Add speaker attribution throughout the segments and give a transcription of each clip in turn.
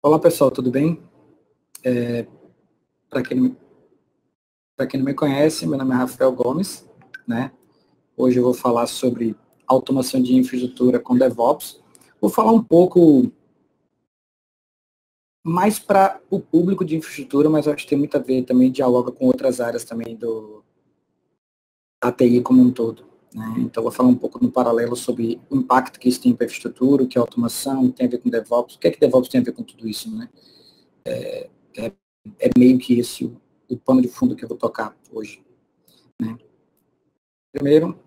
Speaker 1: Olá pessoal, tudo bem? Para quem, não- pra quem não me conhece, meu nome é Rafael Gomes, né? Hoje eu vou falar sobre automação de infraestrutura com DevOps. Vou falar um pouco mais para o público de infraestrutura, mas acho que tem muito a ver também, dialoga com outras áreas também da TI como um todo. Né? Então vou falar um pouco no paralelo sobre o impacto que isso tem para a infraestrutura, o que é automação, tem a ver com DevOps, o que é que DevOps tem a ver com tudo isso, né? É meio que esse o pano de fundo que eu vou tocar hoje. Né? Primeiro,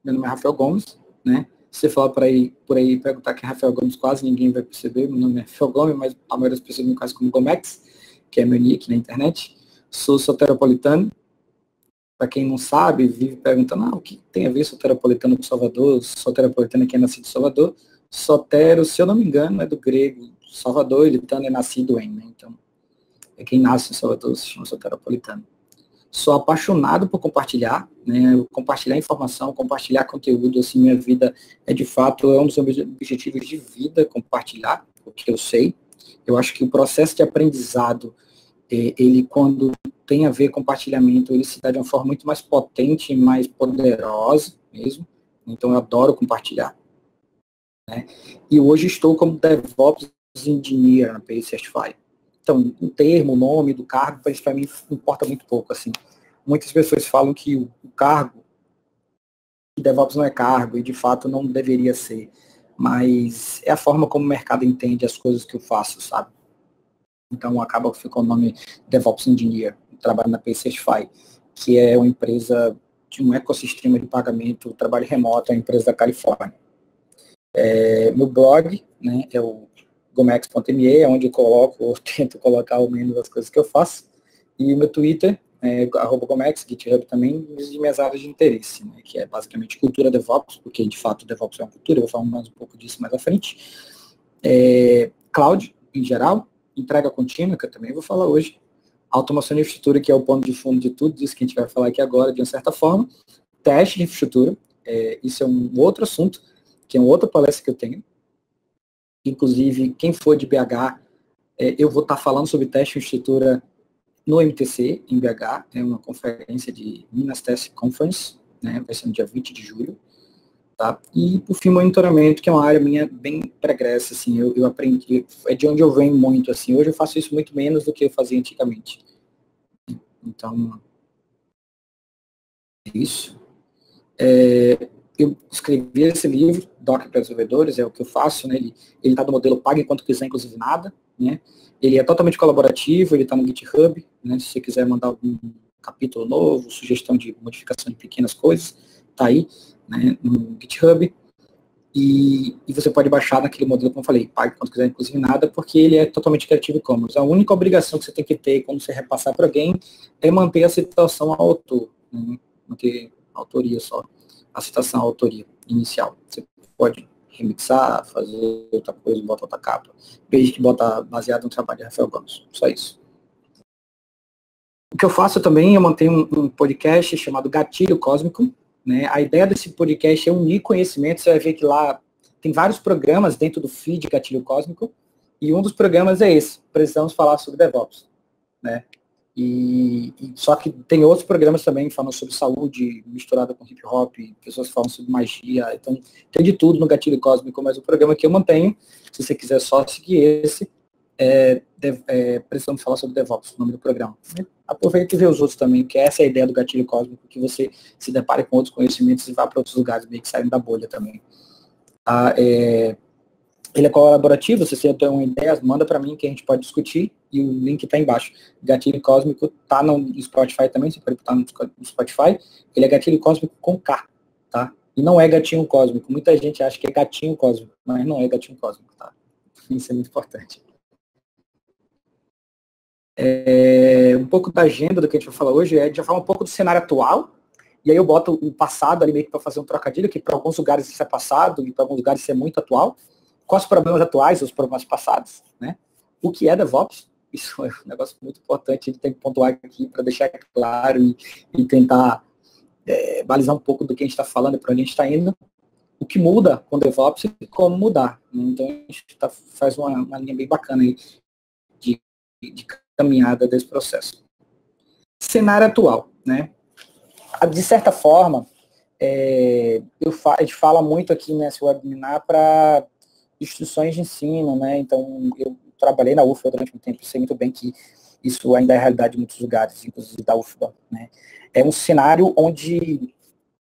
Speaker 1: meu nome é Rafael Gomes, né? Se você falar por aí perguntar quem é Rafael Gomes, quase ninguém vai perceber. Meu nome é Rafael Gomes, mas a maioria das pessoas me conhece como Gomex, que é meu nick na internet. Sou soteropolitano. Para quem não sabe, vive perguntando, o que tem a ver soteropolitano com Salvador? Soteropolitano é quem é nascido em Salvador. Sotero, se eu não me engano, é do grego Salvador, e litano é nascido em, né? Então, é quem nasce em Salvador, se chama soteropolitano. Sou apaixonado por compartilhar, né? Compartilhar informação, compartilhar conteúdo, assim, minha vida é de fato, é um dos meus objetivos de vida, compartilhar o que eu sei. Eu acho que o processo de aprendizado, ele quando tem a ver com compartilhamento, ele se dá de uma forma muito mais potente e mais poderosa mesmo. Então eu adoro compartilhar. Né? E hoje estou como DevOps Engineer na PI Certify. Então, o termo, o nome do cargo, isso para mim importa muito pouco, assim. Muitas pessoas falam que o cargo, que DevOps não é cargo, e de fato não deveria ser, mas é a forma como o mercado entende as coisas que eu faço, sabe? Então acaba que ficou o nome DevOps Engineer, trabalho na Pacertify, que é uma empresa de um ecossistema de pagamento, trabalho remoto, é uma empresa da Califórnia. Meu blog, né, é o gomex.me, é onde eu coloco, ou tento colocar ao menos as coisas que eu faço, e o meu Twitter, @gomex, GitHub também, e minhas áreas de interesse, né, que é basicamente cultura DevOps, porque de fato DevOps é uma cultura, eu vou falar mais um pouco disso mais à frente. Cloud, em geral, entrega contínua, que eu também vou falar hoje, automação de infraestrutura, que é o pano de fundo de tudo isso que a gente vai falar aqui agora, de uma certa forma, teste de infraestrutura, isso é um outro assunto, que é uma outra palestra que eu tenho, inclusive, quem for de BH, eu vou estar falando sobre teste de infraestrutura no MTC, em BH, é uma conferência de Minas Test Conference, né, vai ser no dia 20 de julho, tá? E, por fim, monitoramento, que é uma área minha bem pregressa, assim, eu aprendi, é de onde eu venho muito, assim, hoje eu faço isso muito menos do que eu fazia antigamente. Então, é isso. Eu escrevi esse livro, Docker para Desenvolvedores, é o que eu faço, né? Ele está do modelo paga enquanto quiser, inclusive nada, né? Ele é totalmente colaborativo, ele está no GitHub, né? Se você quiser mandar algum capítulo novo, sugestão de modificação de pequenas coisas, tá aí, né? No GitHub. E você pode baixar naquele modelo, como eu falei, pague quanto quiser, inclusive nada, porque ele é totalmente Creative Commons. A única obrigação que você tem que ter quando você repassar para alguém é manter a citação ao autor, né? Manter a autoria só, a citação à autoria inicial. Você pode remixar, fazer outra coisa, botar outra capa, desde que bota baseado no trabalho de Rafael Gomes. Só isso. O que eu faço também, eu mantenho um podcast chamado Gatilho Cósmico, né? A ideia desse podcast é unir conhecimento. Você vai ver que lá tem vários programas dentro do feed Gatilho Cósmico, e um dos programas é esse, Precisamos Falar sobre DevOps. Né? Só que tem outros programas também falando sobre saúde, misturado com hip hop, pessoas falam sobre magia, então tem de tudo no Gatilho Cósmico, mas o programa que eu mantenho, se você quiser só seguir esse, Precisamos Falar sobre DevOps, o nome do programa. Aproveita e vê os outros também, que essa é a ideia do Gatilho Cósmico, que você se depare com outros conhecimentos e vá para outros lugares, meio que saem da bolha também. Ele é colaborativo, se você tem uma ideia, manda para mim que a gente pode discutir, e o link está embaixo. Gatilho Cósmico está no Spotify também, você pode botar no Spotify, ele é Gatilho Cósmico com K, tá? E não é Gatinho Cósmico, muita gente acha que é Gatinho Cósmico, mas não é Gatinho Cósmico, tá? Isso é muito importante. Um pouco da agenda do que a gente vai falar hoje, a gente vai falar um pouco do cenário atual, e aí eu boto o passado ali meio que para fazer um trocadilho, que para alguns lugares isso é passado, e para alguns lugares isso é muito atual. Quais os problemas atuais, os problemas passados, né? O que é DevOps? Isso é um negócio muito importante, a gente tem que pontuar aqui para deixar claro e tentar balizar um pouco do que a gente está falando e para onde a gente está indo. O que muda com DevOps e como mudar. Né? Então a gente faz uma linha bem bacana aí de caminhada desse processo. Cenário atual, né? De certa forma, a gente fala muito aqui nesse webinar para instituições de ensino, né? Então, eu trabalhei na UFBA durante um tempo, sei muito bem que isso ainda é realidade em muitos lugares, inclusive da UFBA, né? É um cenário onde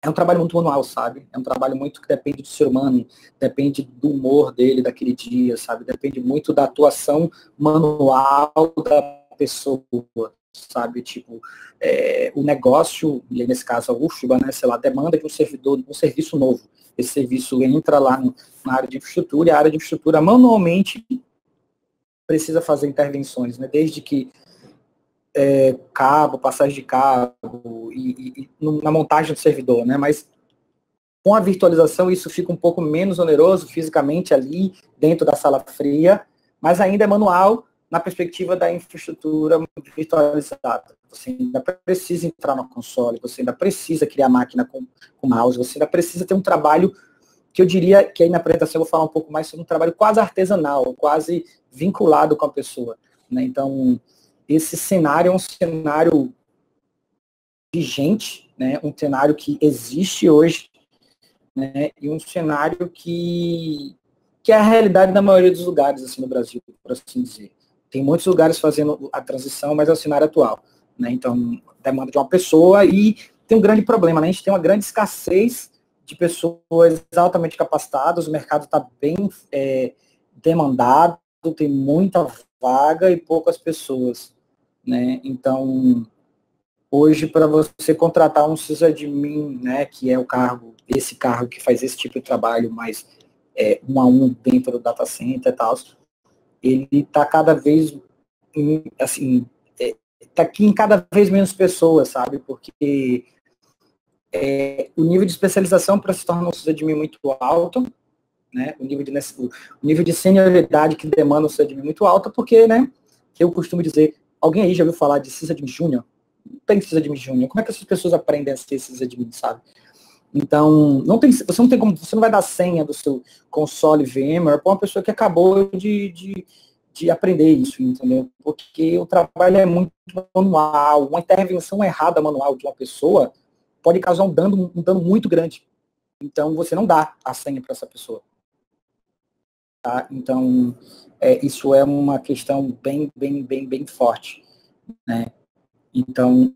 Speaker 1: é um trabalho muito manual, sabe? É um trabalho muito que depende do ser humano, depende do humor dele daquele dia, sabe? Depende muito da atuação manual da pessoa, sabe? Tipo, o negócio, e aí nesse caso a UFBA, né, sei lá, demanda de um servidor, um serviço novo. Esse serviço entra lá na área de infraestrutura, e a área de infraestrutura manualmente precisa fazer intervenções, né? Desde que cabo, passagem de cabo, e na montagem do servidor, né? Mas com a virtualização isso fica um pouco menos oneroso fisicamente ali, dentro da sala fria, mas ainda é manual na perspectiva da infraestrutura virtualizada. Você ainda precisa entrar no console, você ainda precisa criar máquina com mouse, você ainda precisa ter um trabalho que eu diria que aí na apresentação eu vou falar um pouco mais sobre um trabalho quase artesanal, quase vinculado com a pessoa, né? Então, esse cenário é um cenário vigente, né? Um cenário que existe hoje, né? E um cenário que é a realidade da maioria dos lugares assim, no Brasil, por assim dizer. Tem muitos lugares fazendo a transição, mas é o cenário atual, né? Então, demanda de uma pessoa e tem um grande problema, né? A gente tem uma grande escassez de pessoas altamente capacitadas, o mercado está bem demandado, tem muita vaga e poucas pessoas, né? Então, hoje, para você contratar um sysadmin, né, que é esse cargo que faz esse tipo de trabalho mais 1-a-1 dentro do data center e tal, ele está cada vez, assim, está aqui em cada vez menos pessoas, sabe? Porque o nível de especialização para se tornar um sysadmin é muito alto, né? O nível de senioridade que demanda um sysadmin é muito alto, porque, né, eu costumo dizer, alguém aí já ouviu falar de sysadmin júnior? Não tem sysadmin júnior. Como é que essas pessoas aprendem a ser sysadmin, sabe? Então, você não vai dar senha do seu console VMware para uma pessoa que acabou de aprender isso, entendeu? Porque o trabalho é muito manual, uma intervenção errada manual de uma pessoa pode causar um dano muito grande. Então, você não dá a senha para essa pessoa. Tá? Então, isso é uma questão bem forte, né? Então,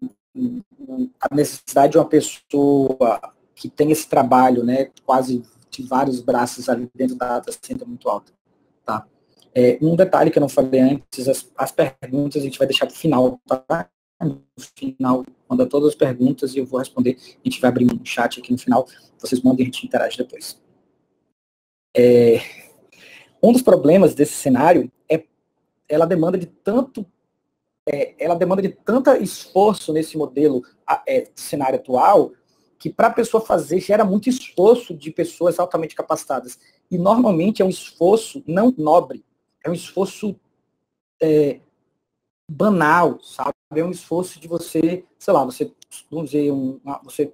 Speaker 1: a necessidade de uma pessoa que tem esse trabalho, né, quase de vários braços ali dentro da data center é muito alta, tá? Um detalhe que eu não falei antes, as perguntas a gente vai deixar para o final, tá? No final, manda todas as perguntas e eu vou responder. A gente vai abrir um chat aqui no final, vocês mandem e a gente interage depois. Um dos problemas desse cenário ela demanda de tanto esforço nesse modelo cenário atual, que para a pessoa fazer gera muito esforço de pessoas altamente capacitadas. E normalmente é um esforço não nobre, é um esforço banal, sabe? É um esforço de você, sei lá, vamos dizer, você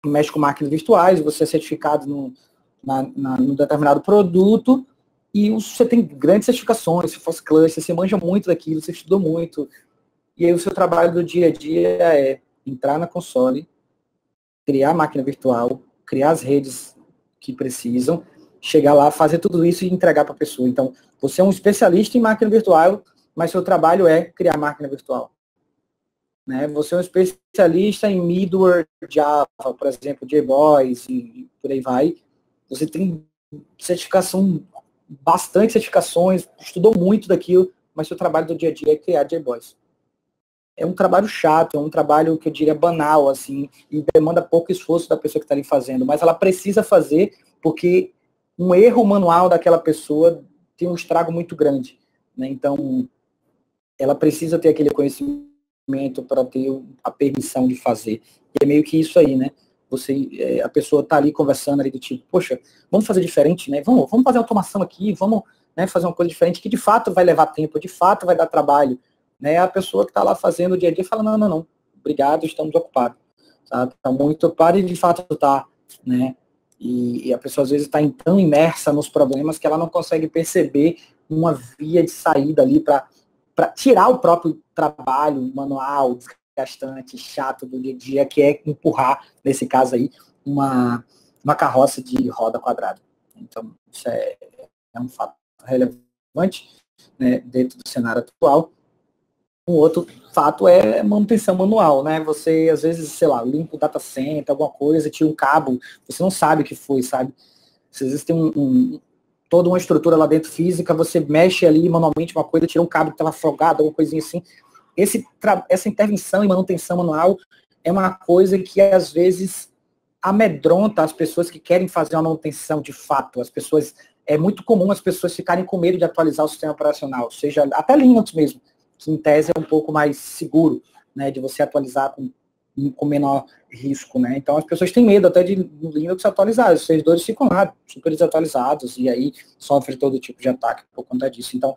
Speaker 1: mexe com máquinas virtuais, você é certificado num determinado produto, e você tem grandes certificações, você faz cluster, você manja muito daquilo, você estudou muito. E aí o seu trabalho do dia a dia é entrar na console, criar a máquina virtual, criar as redes que precisam, chegar lá, fazer tudo isso e entregar para a pessoa. Então, você é um especialista em máquina virtual, mas seu trabalho é criar máquina virtual. Né? Você é um especialista em middleware Java, por exemplo, JBoss e por aí vai. Você tem bastante certificações, estudou muito daquilo, mas seu trabalho do dia a dia é criar JBoss. É um trabalho chato, é um trabalho que eu diria banal, assim, e demanda pouco esforço da pessoa que está ali fazendo, mas ela precisa fazer porque um erro manual daquela pessoa tem um estrago muito grande, né? Então, ela precisa ter aquele conhecimento para ter a permissão de fazer. E é meio que isso aí, né? A pessoa está ali conversando ali do tipo, poxa, vamos fazer diferente, né? Vamos fazer automação aqui, vamos, né, fazer uma coisa diferente que de fato vai levar tempo, de fato vai dar trabalho. Né, a pessoa que está lá fazendo o dia a dia fala, não, obrigado, estamos ocupados. Está muito ocupada e de fato está, né? E a pessoa às vezes está tão imersa nos problemas que ela não consegue perceber uma via de saída ali para para tirar o próprio trabalho manual, desgastante, chato do dia a dia, que é empurrar, nesse caso aí, uma carroça de roda quadrada. Então, isso é um fato relevante, né, dentro do cenário atual. Um outro fato é manutenção manual, né? Você, às vezes, sei lá, limpa o data center, alguma coisa, tira um cabo, você não sabe o que foi, sabe? Às vezes tem toda uma estrutura lá dentro física, você mexe ali manualmente uma coisa, tira um cabo que estava afogado, alguma coisinha assim. Essa intervenção e manutenção manual é uma coisa que, às vezes, amedronta as pessoas que querem fazer uma manutenção de fato. É muito comum as pessoas ficarem com medo de atualizar o sistema operacional, seja até Linux mesmo, que em tese é um pouco mais seguro, né, de você atualizar com menor risco, né? Então as pessoas têm medo até de no Linux atualizar, os servidores ficam lá super desatualizados e aí sofre todo tipo de ataque por conta disso. Então,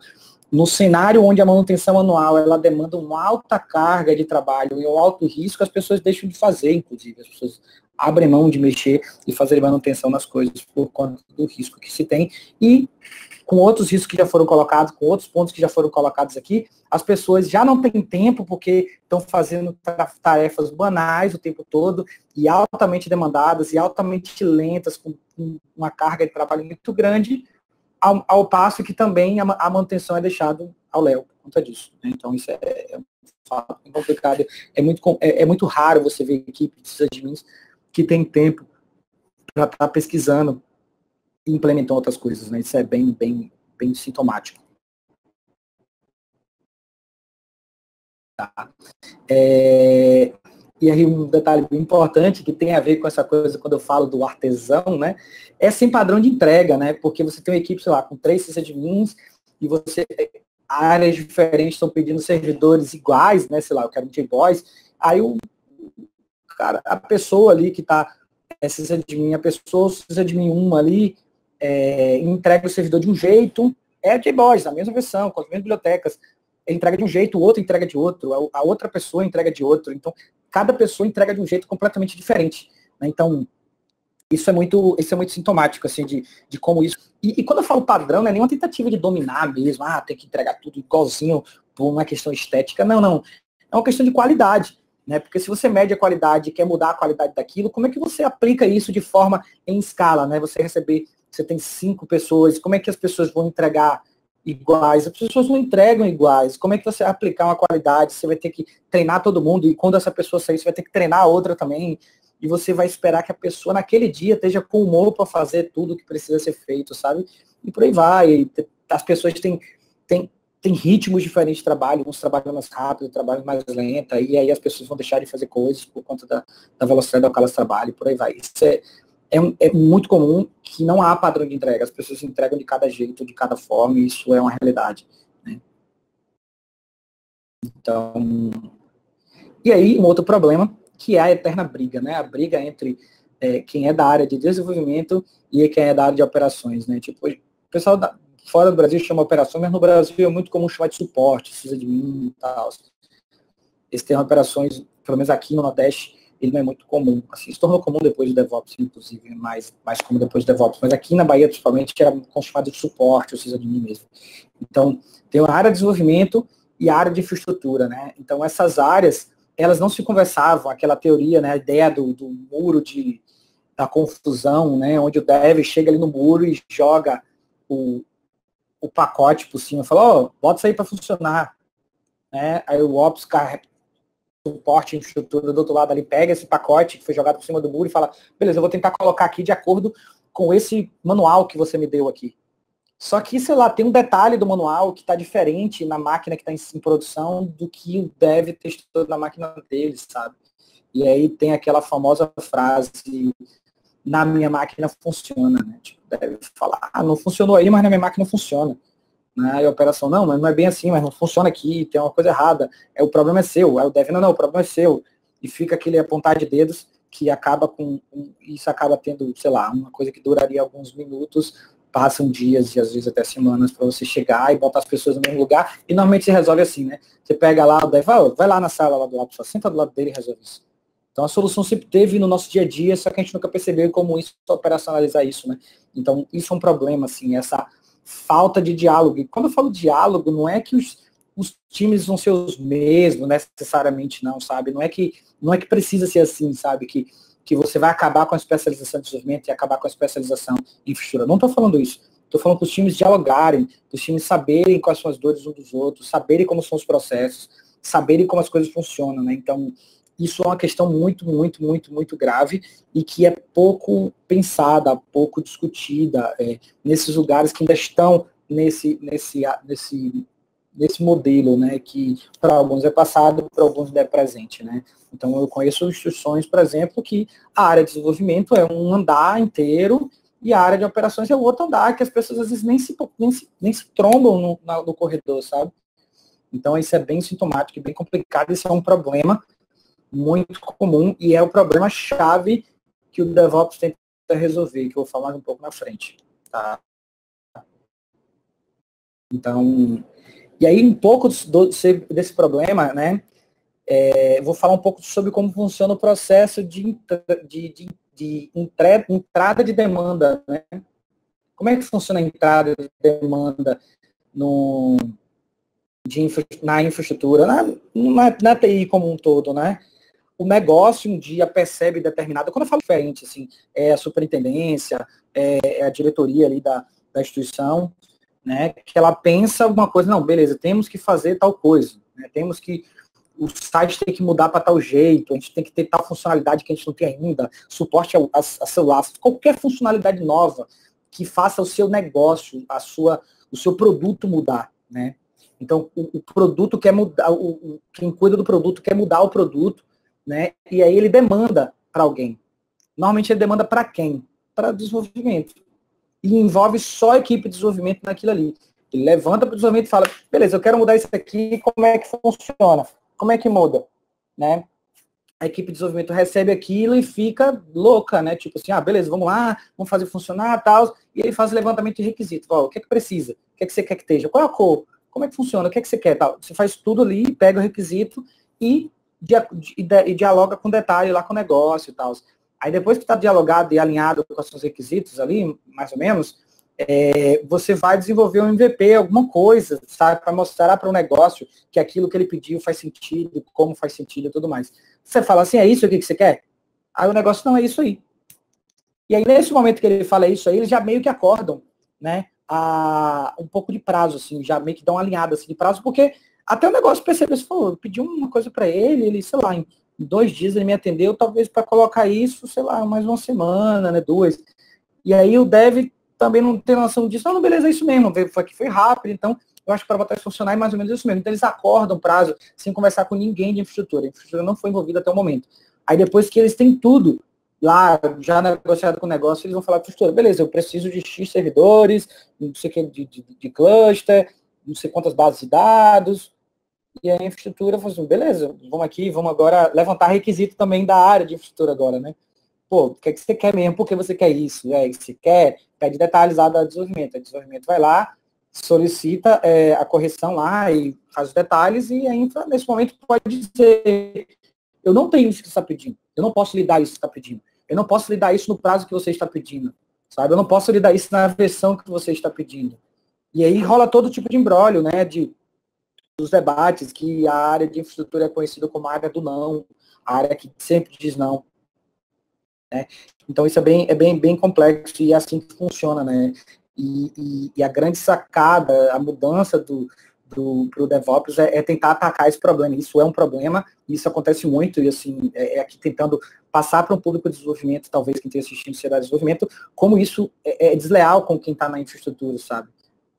Speaker 1: no cenário onde a manutenção anual ela demanda uma alta carga de trabalho e um alto risco, as pessoas deixam de fazer, inclusive, as pessoas abrem mão de mexer e fazer manutenção nas coisas por conta do risco que se tem. E com outros riscos que já foram colocados, com outros pontos que já foram colocados aqui, as pessoas já não têm tempo porque estão fazendo tarefas banais o tempo todo e altamente demandadas e altamente lentas, com uma carga de trabalho muito grande, ao passo que também a manutenção é deixada ao léu por conta disso. Né? Então isso é um fato complicado. É muito raro você ver equipe de sysadmins que tem tempo para estar pesquisando e implementando outras coisas. Né? Isso é bem sintomático. Tá. E aí um detalhe bem importante que tem a ver com essa coisa quando eu falo do artesão, né? É sem padrão de entrega, né? Porque você tem uma equipe, sei lá, com 3 sysadmins e você áreas diferentes estão pedindo servidores iguais, né? Sei lá, eu quero um JBoss. Aí a pessoa ali que está sysadmin, a pessoa sysadmin 1 ali entrega o servidor de um jeito, é JBoss, a mesma versão, com as mesmas bibliotecas. Ele entrega de um jeito, o outro entrega de outro, a outra pessoa entrega de outro. Então, cada pessoa entrega de um jeito completamente diferente. Né? Então, isso é muito sintomático, assim, de como isso... E quando eu falo padrão, não é nenhuma tentativa de dominar mesmo, tem que entregar tudo igualzinho por uma questão estética. Não. É uma questão de qualidade. Né? Porque se você mede a qualidade e quer mudar a qualidade daquilo, como é que você aplica isso de forma em escala? Né? Você tem 5 pessoas, como é que as pessoas vão entregar iguais? As pessoas não entregam iguais. Como é que você vai aplicar uma qualidade? Você vai ter que treinar todo mundo, e quando essa pessoa sair, você vai ter que treinar a outra também, e você vai esperar que a pessoa naquele dia esteja com humor para fazer tudo que precisa ser feito, sabe? E por aí vai. E as pessoas têm ritmos diferentes de trabalho, uns trabalham mais rápido, trabalham mais lenta, e aí as pessoas vão deixar de fazer coisas por conta da velocidade da qual elas trabalham, por aí vai. Isso é muito comum que não há padrão de entrega. As pessoas entregam de cada jeito, de cada forma, e isso é uma realidade. Né? Então, e aí, um outro problema, que é a eterna briga, né? A briga entre quem é da área de desenvolvimento e quem é da área de operações, né? Tipo, o pessoal fora do Brasil chama operações, mas no Brasil é muito comum chamar de suporte, sysadmin e tal. Esse termo operações, pelo menos aqui no Nordeste, ele não é muito comum. Assim, se tornou comum depois do DevOps, inclusive, mais comum depois do DevOps. Mas aqui na Bahia, principalmente, era chamado de suporte, ou sysadmin mesmo. Então, tem a área de desenvolvimento e a área de infraestrutura, né? Então, essas áreas, elas não se conversavam, aquela teoria, né, a ideia do muro da confusão, né, onde o dev chega ali no muro e joga o pacote por cima, fala, bota isso aí para funcionar. Né? Aí o Ops, suporte, infraestrutura do outro lado ali, pega esse pacote que foi jogado por cima do muro e fala, beleza, eu vou tentar colocar aqui de acordo com esse manual que você me deu aqui. Só que, sei lá, tem um detalhe do manual que está diferente na máquina que está em produção do que o dev testou na máquina dele, sabe? E aí tem aquela famosa frase, na minha máquina funciona, né? Tipo, deve falar, não funcionou aí, mas na minha máquina funciona. Né? E a operação, não, mas não é bem assim, mas não funciona aqui, tem uma coisa errada, o problema é seu. Aí o dev, não, o problema é seu. E fica aquele apontar de dedos que acaba isso acaba tendo, sei lá, uma coisa que duraria alguns minutos, passam dias e às vezes até semanas para você chegar e botar as pessoas no mesmo lugar, e normalmente se resolve assim, né? Você pega lá, o dev, vai lá na sala lá do lado, só senta do lado dele e resolve isso. Então a solução sempre teve no nosso dia a dia, só que a gente nunca percebeu como isso, operacionalizar isso, né? Então isso é um problema, assim, essa falta de diálogo. E quando eu falo diálogo, não é que os times vão ser os mesmos, necessariamente não, sabe? Não é que precisa ser assim, sabe? Que você vai acabar com a especialização de desenvolvimento e acabar com a especialização em infraestrutura. Não estou falando isso. Estou falando para os times dialogarem, os times saberem quais são as dores uns dos outros, saberem como são os processos, saberem como as coisas funcionam, né? Então, isso é uma questão muito, muito, muito, muito grave e que é pouco pensada, pouco discutida nesses lugares que ainda estão nesse modelo, né, que para alguns é passado, para alguns é presente, né. Então eu conheço instituições, por exemplo, que a área de desenvolvimento é um andar inteiro e a área de operações é o outro andar, que as pessoas às vezes nem se trombam no corredor, sabe. Então isso é bem sintomático e bem complicado, isso é um problema muito comum e é o problema-chave que o DevOps tenta resolver, que eu vou falar mais um pouco na frente. Tá? Então, e aí um pouco desse problema, né, vou falar um pouco sobre como funciona o processo de entrada de demanda, né? Como é que funciona a entrada de demanda na infraestrutura, na TI como um todo, né? O negócio um dia percebe determinada, quando eu falo diferente, assim, é a superintendência, é a diretoria ali da instituição, né, que ela pensa alguma coisa, não, beleza, temos que fazer tal coisa, né, o site tem que mudar para tal jeito, a gente tem que ter tal funcionalidade que a gente não tem ainda, suporte a celular, qualquer funcionalidade nova que faça o seu negócio, o seu produto mudar, né. Então, o produto quer mudar, quem cuida do produto quer mudar o produto, né, e aí ele demanda para alguém. Normalmente ele demanda para quem? Para desenvolvimento. E envolve só a equipe de desenvolvimento naquilo ali. Ele levanta para o desenvolvimento e fala, beleza, eu quero mudar isso aqui, como é que funciona? Como é que muda? Né? A equipe de desenvolvimento recebe aquilo e fica louca, né? Tipo assim, beleza, vamos lá, vamos fazer funcionar, tal. E ele faz o levantamento de requisitos. O que é que precisa? O que é que você quer que esteja? Qual é a cor? Como é que funciona? O que é que você quer? Tal. Você faz tudo ali, pega o requisito e dialoga com detalhe lá com o negócio e tal. Aí depois que está dialogado e alinhado com os seus requisitos ali, mais ou menos, você vai desenvolver um MVP, alguma coisa, sabe, para mostrar para o negócio que aquilo que ele pediu faz sentido, como faz sentido e tudo mais. Você fala assim, é isso aqui que você quer? Aí o negócio não é isso aí. E aí nesse momento que ele fala isso aí, eles já meio que acordam, né, um pouco de prazo, assim, já meio que dão uma alinhada assim, de prazo, porque até o negócio percebeu, eu pedi uma coisa para ele, sei lá, em 2 dias ele me atendeu, talvez para colocar isso, sei lá, mais uma semana, né, 2. E aí o dev também não tem noção disso, não, beleza, é isso mesmo, foi rápido, então eu acho que para botar isso funcionar é mais ou menos isso mesmo. Então eles acordam prazo sem conversar com ninguém de infraestrutura. A infraestrutura não foi envolvida até o momento. Aí depois que eles têm tudo lá, já negociado com o negócio, eles vão falar para a infraestrutura, beleza, eu preciso de X servidores, não sei o que, de cluster, não sei quantas bases de dados, e a infraestrutura falou assim, beleza, vamos agora levantar requisito também da área de infraestrutura agora, né? Pô, o que é que você quer mesmo? Por que você quer isso? Se quer, pede detalhes lá do desenvolvimento. O desenvolvimento vai lá, solicita a correção lá e faz os detalhes, e a infra, nesse momento, pode dizer, eu não tenho isso que você está pedindo, eu não posso lhe dar isso que você está pedindo, eu não posso lhe dar isso no prazo que você está pedindo, sabe? Eu não posso lhe dar isso na versão que você está pedindo. E aí rola todo tipo de imbróglio, né, dos debates, que a área de infraestrutura é conhecida como a área do não, a área que sempre diz não. Né? Então isso é bem complexo e é assim que funciona, né? E a grande sacada, a mudança para o DevOps é tentar atacar esse problema. Isso é um problema, isso acontece muito, e assim, aqui tentando passar para um público de desenvolvimento, talvez quem esteja assistindo sociedade de desenvolvimento, como isso é desleal com quem está na infraestrutura, sabe?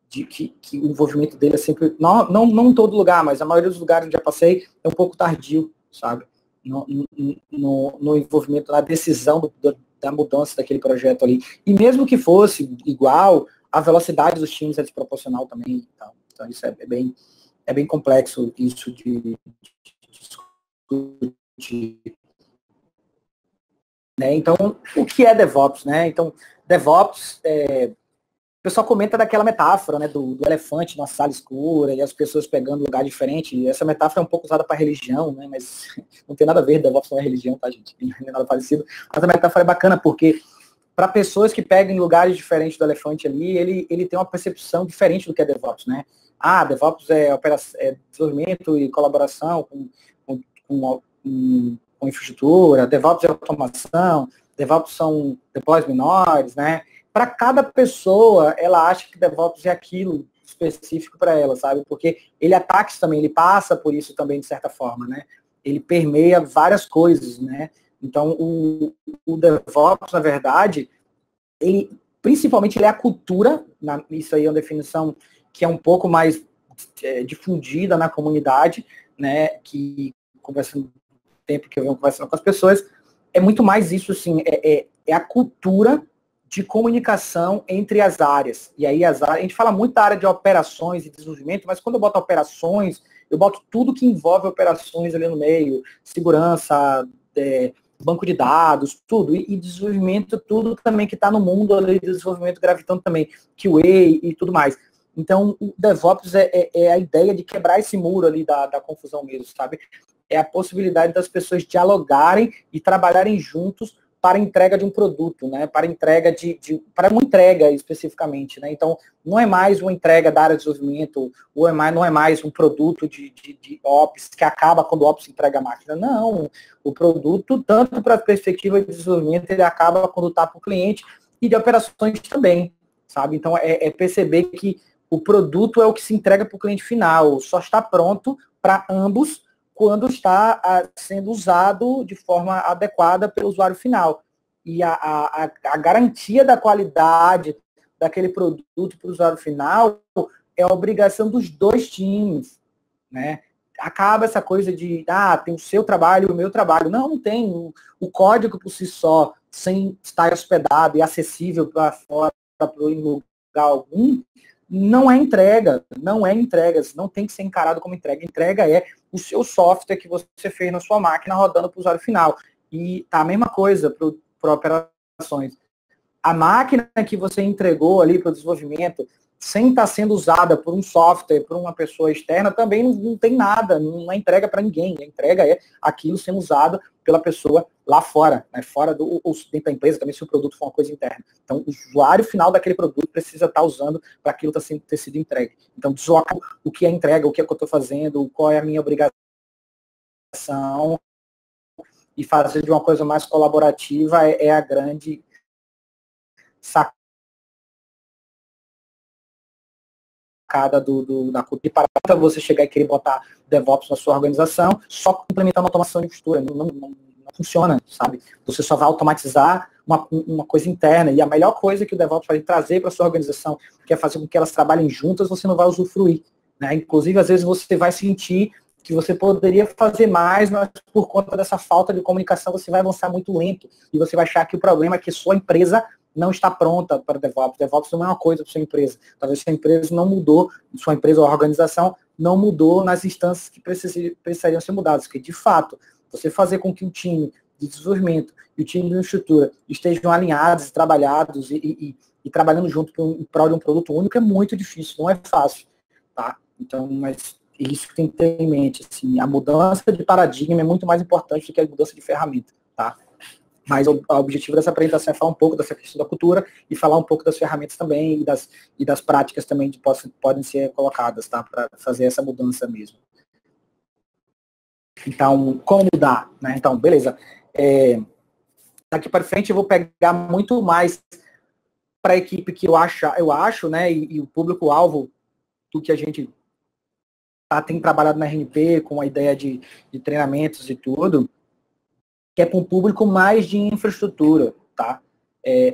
Speaker 1: De que o envolvimento dele é sempre, não em todo lugar, mas a maioria dos lugares onde já passei é um pouco tardio, sabe? No envolvimento, na decisão da mudança daquele projeto ali. E mesmo que fosse igual, a velocidade dos times é desproporcional também. Então isso é bem complexo, isso de discutir. Né? Então, o que é DevOps? Né? Então, DevOps o pessoal comenta daquela metáfora, né, do elefante numa sala escura e as pessoas pegando lugar diferente. E essa metáfora é um pouco usada para religião, né, mas não tem nada a ver, DevOps não é religião, tá, gente? Não é nada parecido. Mas a metáfora é bacana porque para pessoas que pegam lugares diferentes do elefante ali, ele tem uma percepção diferente do que é DevOps, né? DevOps é desenvolvimento e colaboração com infraestrutura, DevOps é automação, DevOps são deploys menores, né? Para cada pessoa, ela acha que DevOps é aquilo específico para ela, sabe? Porque ele ataca isso também, ele passa por isso também, de certa forma, né? Ele permeia várias coisas, né? Então, o DevOps, na verdade, principalmente, ele é a cultura, isso aí é uma definição que é um pouco mais difundida na comunidade, né? Que, conversando tempo que eu venho conversando com as pessoas, é muito mais isso, assim, é a cultura de comunicação entre as áreas. E aí a gente fala muito da área de operações e desenvolvimento, mas quando eu boto operações, eu boto tudo que envolve operações ali no meio, segurança, banco de dados, tudo, e desenvolvimento, tudo também que está no mundo ali, desenvolvimento gravitando também, QA e tudo mais. Então, o DevOps é a ideia de quebrar esse muro ali da confusão mesmo, sabe? É a possibilidade das pessoas dialogarem e trabalharem juntos para a entrega de um produto, né? Para entrega para uma entrega especificamente, né? Então, não é mais uma entrega da área de desenvolvimento, não é mais um produto de Ops que acaba quando o Ops entrega a máquina. Não, o produto, tanto para a perspectiva de desenvolvimento, ele acaba quando está para o cliente, e de operações também, sabe? Então, é perceber que o produto é o que se entrega para o cliente final, só está pronto para ambos quando está sendo usado de forma adequada pelo usuário final. E a garantia da qualidade daquele produto para o usuário final é a obrigação dos dois times, né? Acaba essa coisa de, tem o seu trabalho e o meu trabalho. Não tem. O código por si só, sem estar hospedado e acessível para fora, em lugar algum, não é entrega, não tem que ser encarado como entrega. Entrega é o seu software que você fez na sua máquina rodando para o usuário final. E tá a mesma coisa para operações. A máquina que você entregou ali para o desenvolvimento, sem estar sendo usada por um software, por uma pessoa externa, também não tem nada, não é entrega para ninguém. A entrega é aquilo sendo usado pela pessoa lá fora, né? Fora ou dentro da empresa também, se o produto for uma coisa interna. Então, o usuário final daquele produto precisa estar usando para aquilo ter sido entregue. Então, deslocar o que é entrega, o que é que eu estou fazendo, qual é a minha obrigação, e fazer de uma coisa mais colaborativa é a grande sacada da cultura. Para você chegar e querer botar DevOps na sua organização, só implementando automação de infraestrutura. Não funciona, sabe? Você só vai automatizar uma coisa interna. E a melhor coisa que o DevOps vai trazer para a sua organização, que é fazer com que elas trabalhem juntas, você não vai usufruir, né? Inclusive, às vezes, você vai sentir que você poderia fazer mais, mas por conta dessa falta de comunicação, você vai avançar muito lento. E você vai achar que o problema é que sua empresa não está pronta para DevOps. DevOps não é uma coisa para sua empresa. Talvez sua empresa não mudou, sua empresa ou organização não mudou nas instâncias que precisariam ser mudadas. Porque, de fato, você fazer com que o time de desenvolvimento e o time de infraestrutura estejam alinhados, trabalhados e trabalhando junto em prol de um produto único é muito difícil, não é fácil. Tá? Então, mas isso que tem que ter em mente. Assim, a mudança de paradigma é muito mais importante do que a mudança de ferramenta. Tá? Mas o objetivo dessa apresentação é falar um pouco dessa questão da cultura e falar um pouco das ferramentas também e das práticas também que podem ser colocadas, tá? Para fazer essa mudança mesmo. Então, como mudar? Né? Então, beleza. Daqui para frente eu vou pegar muito mais para a equipe que eu acho, né? E o público-alvo do que a gente tem trabalhado na RNP com a ideia de treinamentos e tudo, que é para um público mais de infraestrutura, tá?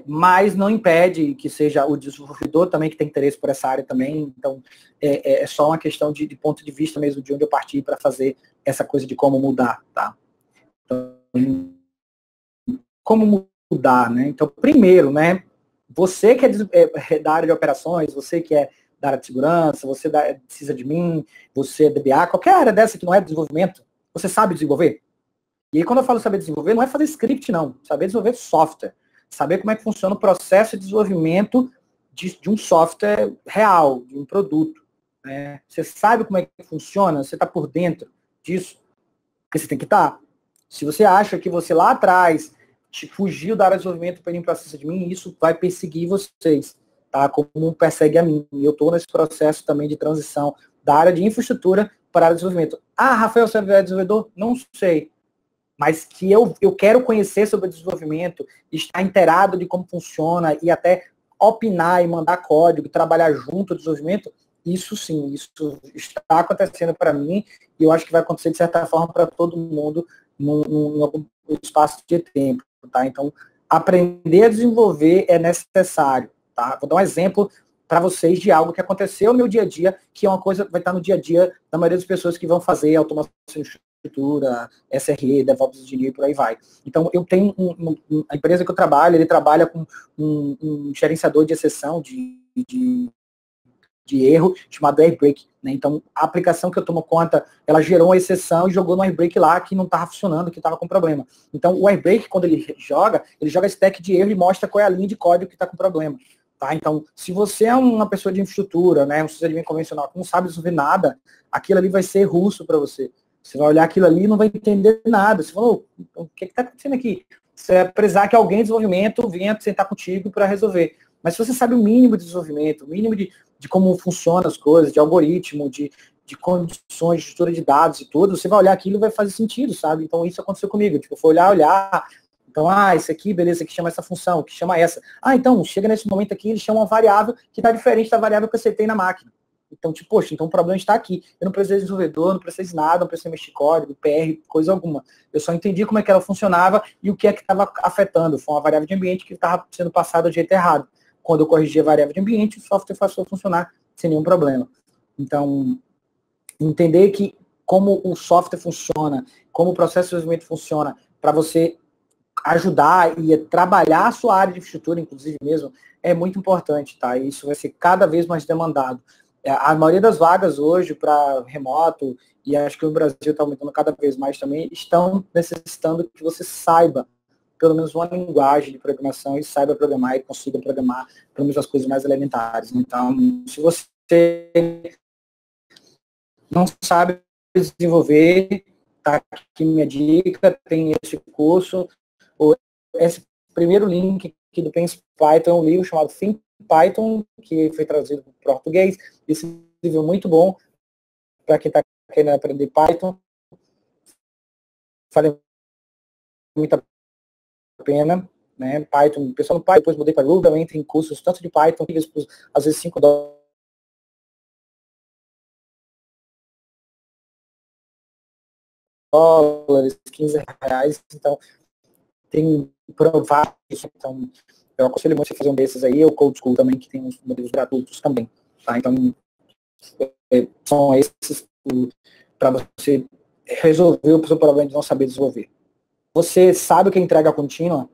Speaker 1: Mas não impede que seja o desenvolvedor também que tem interesse por essa área também. Então, é só uma questão de ponto de vista mesmo, de onde eu parti para fazer essa coisa de como mudar, tá? Então, como mudar, né? Então, primeiro, né? Você que é da área de operações, você que é da área de segurança, você precisa de mim, você é DBA, qualquer área dessa que não é desenvolvimento, você sabe desenvolver? E aí, quando eu falo saber desenvolver, não é fazer script, não. Saber desenvolver software. Saber como é que funciona o processo de desenvolvimento de um software real, de um produto. Né? Você sabe como é que funciona, você está por dentro disso. Porque você tem que estar. Se você acha que você lá atrás fugiu da área de desenvolvimento para ir para a de mim, isso vai perseguir vocês. tá? Como persegue a mim. E eu estou nesse processo também de transição da área de infraestrutura para a área de desenvolvimento. Ah, Rafael, você é desenvolvedor? Não sei. Mas que eu quero conhecer sobre desenvolvimento, estar inteirado de como funciona e até opinar e mandar código, trabalhar junto ao desenvolvimento, isso sim, isso está acontecendo para mim e eu acho que vai acontecer de certa forma para todo mundo num algum espaço de tempo, tá? Então, aprender a desenvolver é necessário, tá? Vou dar um exemplo para vocês de algo que aconteceu no meu dia a dia, que é uma coisa que vai estar no dia a dia da maioria das pessoas que vão fazer automação de infraestrutura, SRE, DevOps Engineer, por aí vai. Então, eu tenho a empresa que eu trabalho, ele trabalha com um gerenciador de exceção de erro chamado Airbreak, né? Então, a aplicação que eu tomo conta, ela gerou uma exceção e jogou no Airbreak lá que não estava funcionando, que estava com problema. Então, o Airbreak, quando ele joga stack de erro e mostra qual é a linha de código que está com problema. Tá? Então, se você é uma pessoa de infraestrutura, né, um sysadmin convencional, que não sabe resolver nada, aquilo ali vai ser russo para você. Você vai olhar aquilo ali e não vai entender nada. Você falou, o que está acontecendo aqui? Você vai precisar que alguém de desenvolvimento venha sentar contigo para resolver. Mas se você sabe o mínimo de desenvolvimento, o mínimo de como funcionam as coisas, de algoritmo, de condições, de estrutura de dados e tudo, você vai olhar aquilo e vai fazer sentido, sabe? Então isso aconteceu comigo. Tipo, eu fui olhar, então, esse aqui, beleza, esse aqui chama essa função, que chama essa. Então, chega nesse momento aqui, ele chama uma variável que está diferente da variável que eu acertei na máquina. Então, tipo, poxa, então o problema está aqui. Eu não precisei de desenvolvedor, não precisei de nada, não precisei mexer código, PR, coisa alguma. Eu só entendi como é que ela funcionava e o que é que estava afetando. Foi uma variável de ambiente que estava sendo passada do jeito errado. Quando eu corrigi a variável de ambiente, o software passou a funcionar sem nenhum problema. Então, entender que como o software funciona, como o processo de desenvolvimento funciona, para você ajudar e trabalhar a sua área de infraestrutura, inclusive mesmo, é muito importante, tá? E isso vai ser cada vez mais demandado. A maioria das vagas hoje para remoto, e acho que o Brasil está aumentando cada vez mais também, estão necessitando que você saiba pelo menos uma linguagem de programação e saiba programar e consiga programar pelo menos as coisas mais elementares. Então, se você não sabe desenvolver, tá aqui minha dica, tem esse curso, esse primeiro link aqui do Pense Python é um livro chamado Think Python, que foi traduzido para o português. Esse livro é muito bom para quem está querendo aprender Python. Vale muito a pena, né? Python, pessoal no Python, depois mudei para Ruby, também tem cursos tanto de Python, às vezes $5, R$15, então tem provar isso, então eu aconselho muito você fazer um desses aí, o Code School também, que tem uns modelos gratuitos também, tá? Então, são esses para você resolver o seu problema de não saber desenvolver. Você sabe o que é entrega contínua,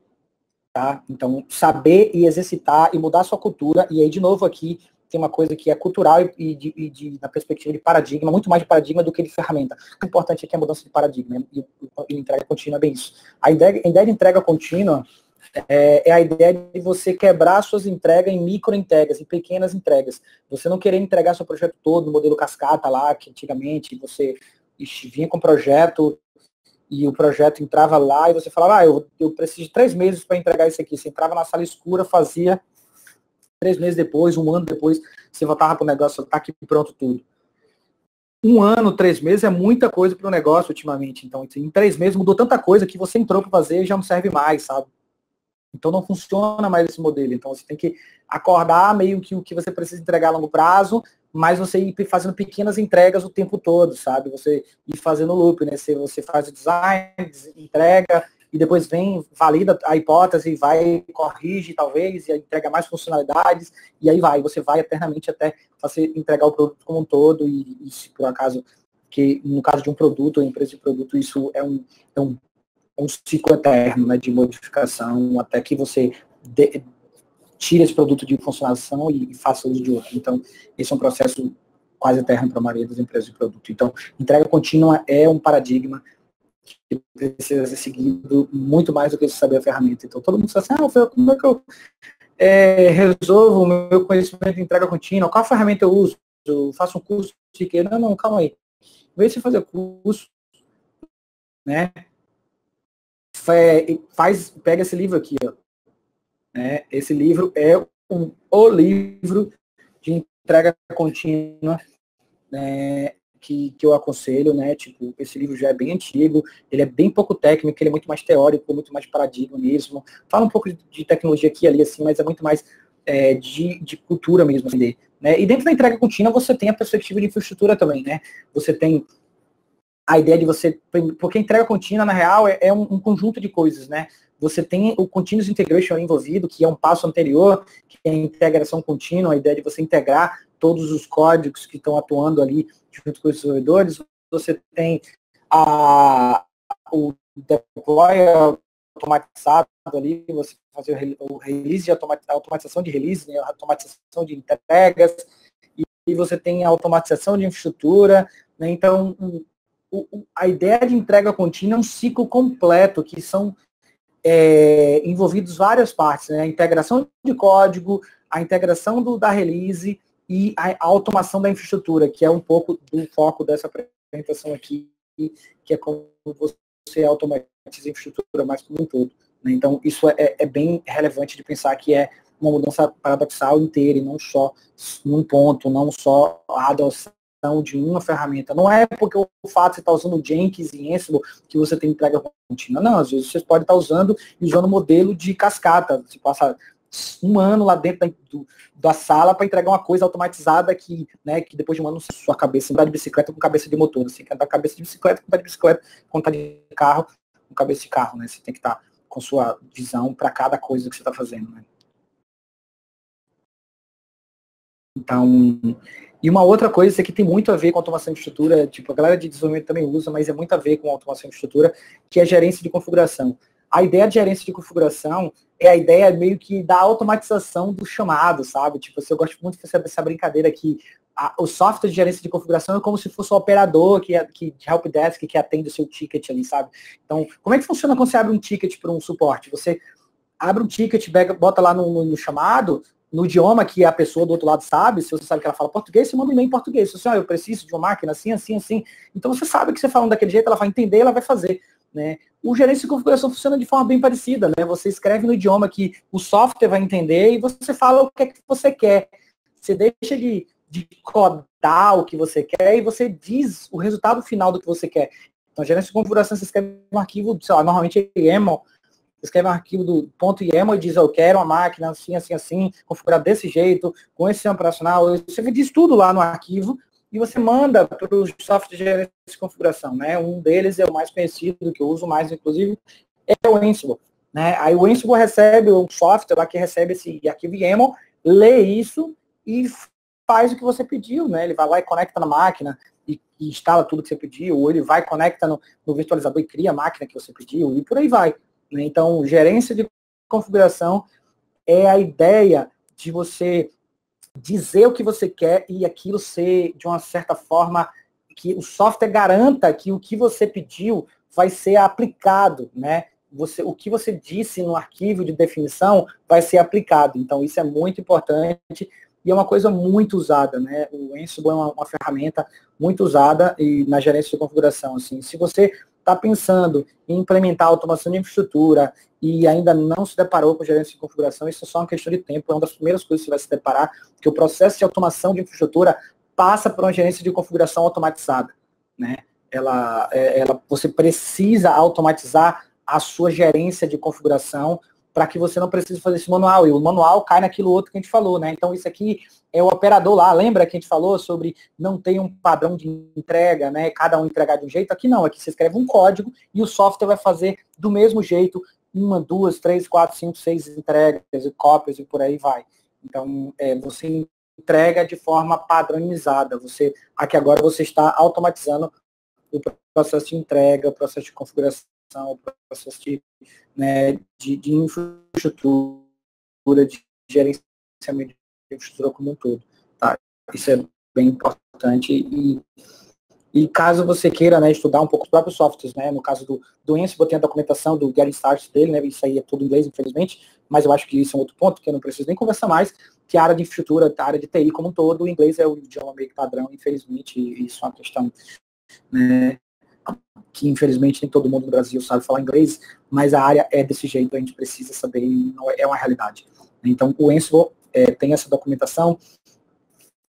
Speaker 1: tá? Então, saber e exercitar e mudar a sua cultura, e aí, de novo, aqui tem uma coisa que é cultural e na perspectiva de paradigma, muito mais de paradigma do que de ferramenta. O importante aqui é a mudança de paradigma, e entrega contínua é bem isso. A ideia de entrega contínua é a ideia de você quebrar suas entregas em micro entregas, em pequenas entregas. Você não querer entregar seu projeto todo no modelo cascata lá, que antigamente você vinha com o projeto e o projeto entrava lá e você falava, eu preciso de 3 meses para entregar isso aqui. Você entrava na sala escura, fazia 3 meses depois, 1 ano depois, você voltava para o negócio, tá aqui pronto tudo. 1 ano, 3 meses é muita coisa para o negócio ultimamente. Então, em 3 meses mudou tanta coisa que você entrou para fazer e já não serve mais, sabe? Então não funciona mais esse modelo. Então você tem que acordar meio que o que você precisa entregar a longo prazo, mas você ir fazendo pequenas entregas o tempo todo, sabe? Você ir fazendo loop, né? Você faz o design, entrega, e depois vem, valida a hipótese, vai, corrige talvez, e entrega mais funcionalidades, e aí vai. Você vai eternamente até você entregar o produto como um todo, e se por acaso, que no caso de um produto, ou empresa de produto, isso é um ciclo eterno, né, de modificação, até que você tire esse produto de funcionação e faça uso de outro. Então, esse é um processo quase eterno para a maioria das empresas de produto. Então, entrega contínua é um paradigma que precisa ser seguido muito mais do que saber a ferramenta. Então, todo mundo fala assim, como é que eu resolvo o meu conhecimento de entrega contínua? Qual ferramenta eu uso? Eu faço um curso de que? Não, calma aí. Em vez de fazer curso, né, pega esse livro aqui, ó. Esse livro é o livro de entrega contínua, né, que eu aconselho, né? Tipo, esse livro já é bem antigo, ele é bem pouco técnico, ele é muito mais teórico, muito mais paradigma mesmo. Fala um pouco de tecnologia aqui e ali, assim, mas é muito mais de cultura mesmo, assim, né? E dentro da entrega contínua você tem a perspectiva de infraestrutura também, né? Você tem a ideia de você, porque a entrega contínua, na real, é um conjunto de coisas, né? Você tem o Continuous Integration envolvido, que é um passo anterior, que é a integração contínua, a ideia de você integrar todos os códigos que estão atuando ali junto com os desenvolvedores. Você tem o deploy automatizado ali, você fazer o release, a automatização de release, né, a automatização de entregas, e você tem a automatização de infraestrutura, né? Então, a ideia de entrega contínua é um ciclo completo, que são envolvidos várias partes, né? A integração de código, a integração da release e a automação da infraestrutura, que é um pouco do foco dessa apresentação aqui, que é como você automatiza a infraestrutura mais como um todo, né? Então, isso é bem relevante de pensar que é uma mudança paradoxal inteira, e não só num ponto, não só a adoção de uma ferramenta. Não é porque o fato de você estar usando Jenkins e Ansible que você tem entrega contínua. Não, às vezes você pode estar usando o modelo de cascata. Você passa um ano lá dentro da sala para entregar uma coisa automatizada que, né, que depois de um ano sua cabeça andar de bicicleta com cabeça de motor. Você tem que andar com cabeça de bicicleta, com bicicleta, com de carro, com cabeça de carro, né? Você tem que estar com sua visão para cada coisa que você está fazendo, né? Então, e uma outra coisa, isso aqui tem muito a ver com automação de estrutura, tipo, a galera de desenvolvimento também usa, mas é muito a ver com automação de estrutura, que é gerência de configuração. A ideia de gerência de configuração é a ideia meio que da automatização do chamado, sabe? Tipo, assim, eu gosto muito dessa brincadeira que o software de gerência de configuração é como se fosse o operador que helpdesk que atende o seu ticket ali, sabe? Então, como é que funciona quando você abre um ticket para um suporte? Você abre um ticket, bota lá no chamado, no idioma que a pessoa do outro lado sabe, se você sabe que ela fala português, você manda um e-mail em português. Se você, eu preciso de uma máquina assim, assim, assim. Então você sabe que você falando daquele jeito, ela vai entender, ela vai fazer, né? O gerência de configuração funciona de forma bem parecida, né? Você escreve no idioma que o software vai entender e você fala o que é que você quer. Você deixa de codar o que você quer e você diz o resultado final do que você quer. Então, gerência de configuração, você escreve um arquivo, sei lá, normalmente é YAML, escreve um arquivo do ponto .yaml e diz, eu quero uma máquina assim, assim, assim, configurada desse jeito, com esse sistema operacional. Você diz tudo lá no arquivo e você manda para os softwares de gerência de configuração, né? Um deles é o mais conhecido, que eu uso mais, inclusive, é o Ansible, né? Aí o Ansible recebe um software lá que recebe esse arquivo YAML, lê isso e faz o que você pediu, né? Ele vai lá e conecta na máquina e instala tudo que você pediu, ou ele vai, conecta no virtualizador e cria a máquina que você pediu, e por aí vai. Então, gerência de configuração é a ideia de você dizer o que você quer e aquilo ser, de uma certa forma, que o software garanta que o que você pediu vai ser aplicado, né? O que você disse no arquivo de definição vai ser aplicado. Então, isso é muito importante e é uma coisa muito usada, né? O Ansible é uma ferramenta muito usada e na gerência de configuração. Assim, se você está pensando em implementar automação de infraestrutura e ainda não se deparou com gerência de configuração, isso é só uma questão de tempo, é uma das primeiras coisas que você vai se deparar, porque o processo de automação de infraestrutura passa por uma gerência de configuração automatizada, né? Você precisa automatizar a sua gerência de configuração para que você não precise fazer esse manual, e o manual cai naquilo outro que a gente falou, né? Então isso aqui é o operador lá, lembra que a gente falou sobre não ter um padrão de entrega, né? Cada um entregar de um jeito, aqui não, aqui você escreve um código e o software vai fazer do mesmo jeito, 1, 2, 3, 4, 5, 6 entregas e cópias e por aí vai. Então, você entrega de forma padronizada. Aqui agora você está automatizando o processo de entrega, o processo de configuração, o processo de infraestrutura, de gerenciamento de infraestrutura como um todo. Tá? Isso é bem importante e caso você queira, né, estudar um pouco os próprios softwares, né, no caso do Ansible, tem a documentação do Getting Started dele, né, isso aí é tudo em inglês, infelizmente, mas eu acho que isso é um outro ponto, que eu não preciso nem conversar mais, que a área de infraestrutura, a área de TI como um todo, o inglês é o idioma meio que padrão, infelizmente, e isso é uma questão, né, que infelizmente nem todo mundo no Brasil sabe falar inglês, mas a área é desse jeito, a gente precisa saber, não é uma realidade. Então, o Ansible tem essa documentação,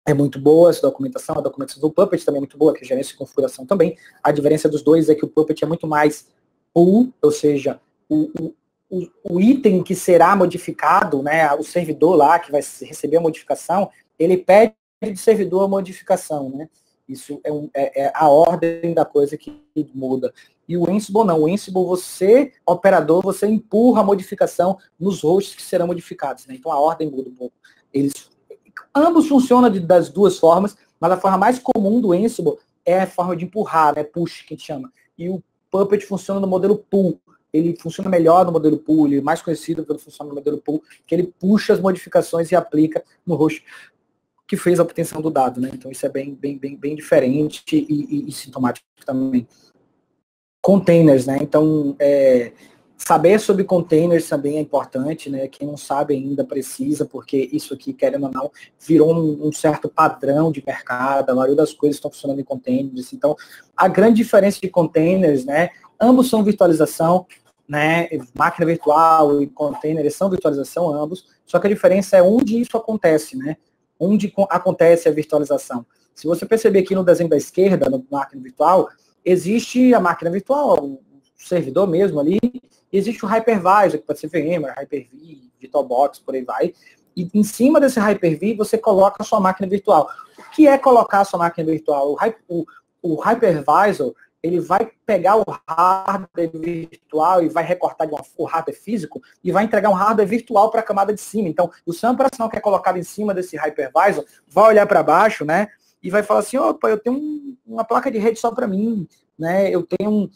Speaker 1: é muito boa essa documentação, a documentação do Puppet também é muito boa, que é gerência e configuração também. A diferença dos dois é que o Puppet é muito mais pool, ou seja, o item que será modificado, né, o servidor lá que vai receber a modificação, ele pede do servidor a modificação, né? Isso é a ordem da coisa que muda. E o Ansible não. O Ansible, você, operador, você empurra a modificação nos hosts que serão modificados, né? Então a ordem muda um pouco. Ambos funcionam das duas formas, mas a forma mais comum do Ansible é a forma de empurrar, né? Push, que a gente chama. E o Puppet funciona no modelo pull. Ele funciona melhor no modelo pull, ele é mais conhecido pelo funcionar no modelo pull, que ele puxa as modificações e aplica no host que fez a obtenção do dado, né? Então isso é bem diferente e sintomático também. Containers, né? Então, saber sobre containers também é importante, né? Quem não sabe ainda precisa, porque isso aqui, querendo ou não, virou um certo padrão de mercado, a maioria das coisas estão funcionando em containers. Então, a grande diferença de containers, né? Ambos são virtualização, né? Máquina virtual e container são virtualização ambos, só que a diferença é onde isso acontece, né? Onde acontece a virtualização. Se você perceber aqui no desenho da esquerda, na máquina virtual, existe a máquina virtual, o servidor mesmo ali, existe o hypervisor, que pode ser VMware, Hyper-V, VirtualBox, por aí vai, e em cima desse Hyper-V você coloca a sua máquina virtual. O que é colocar a sua máquina virtual? O hypervisor, ele vai pegar o hardware virtual e vai recortar o hardware físico e vai entregar um hardware virtual para a camada de cima. Então, o sistema operacional que é colocado em cima desse hypervisor vai olhar para baixo, né? E vai falar assim, opa, eu tenho uma placa de rede só para mim, né? Eu tenho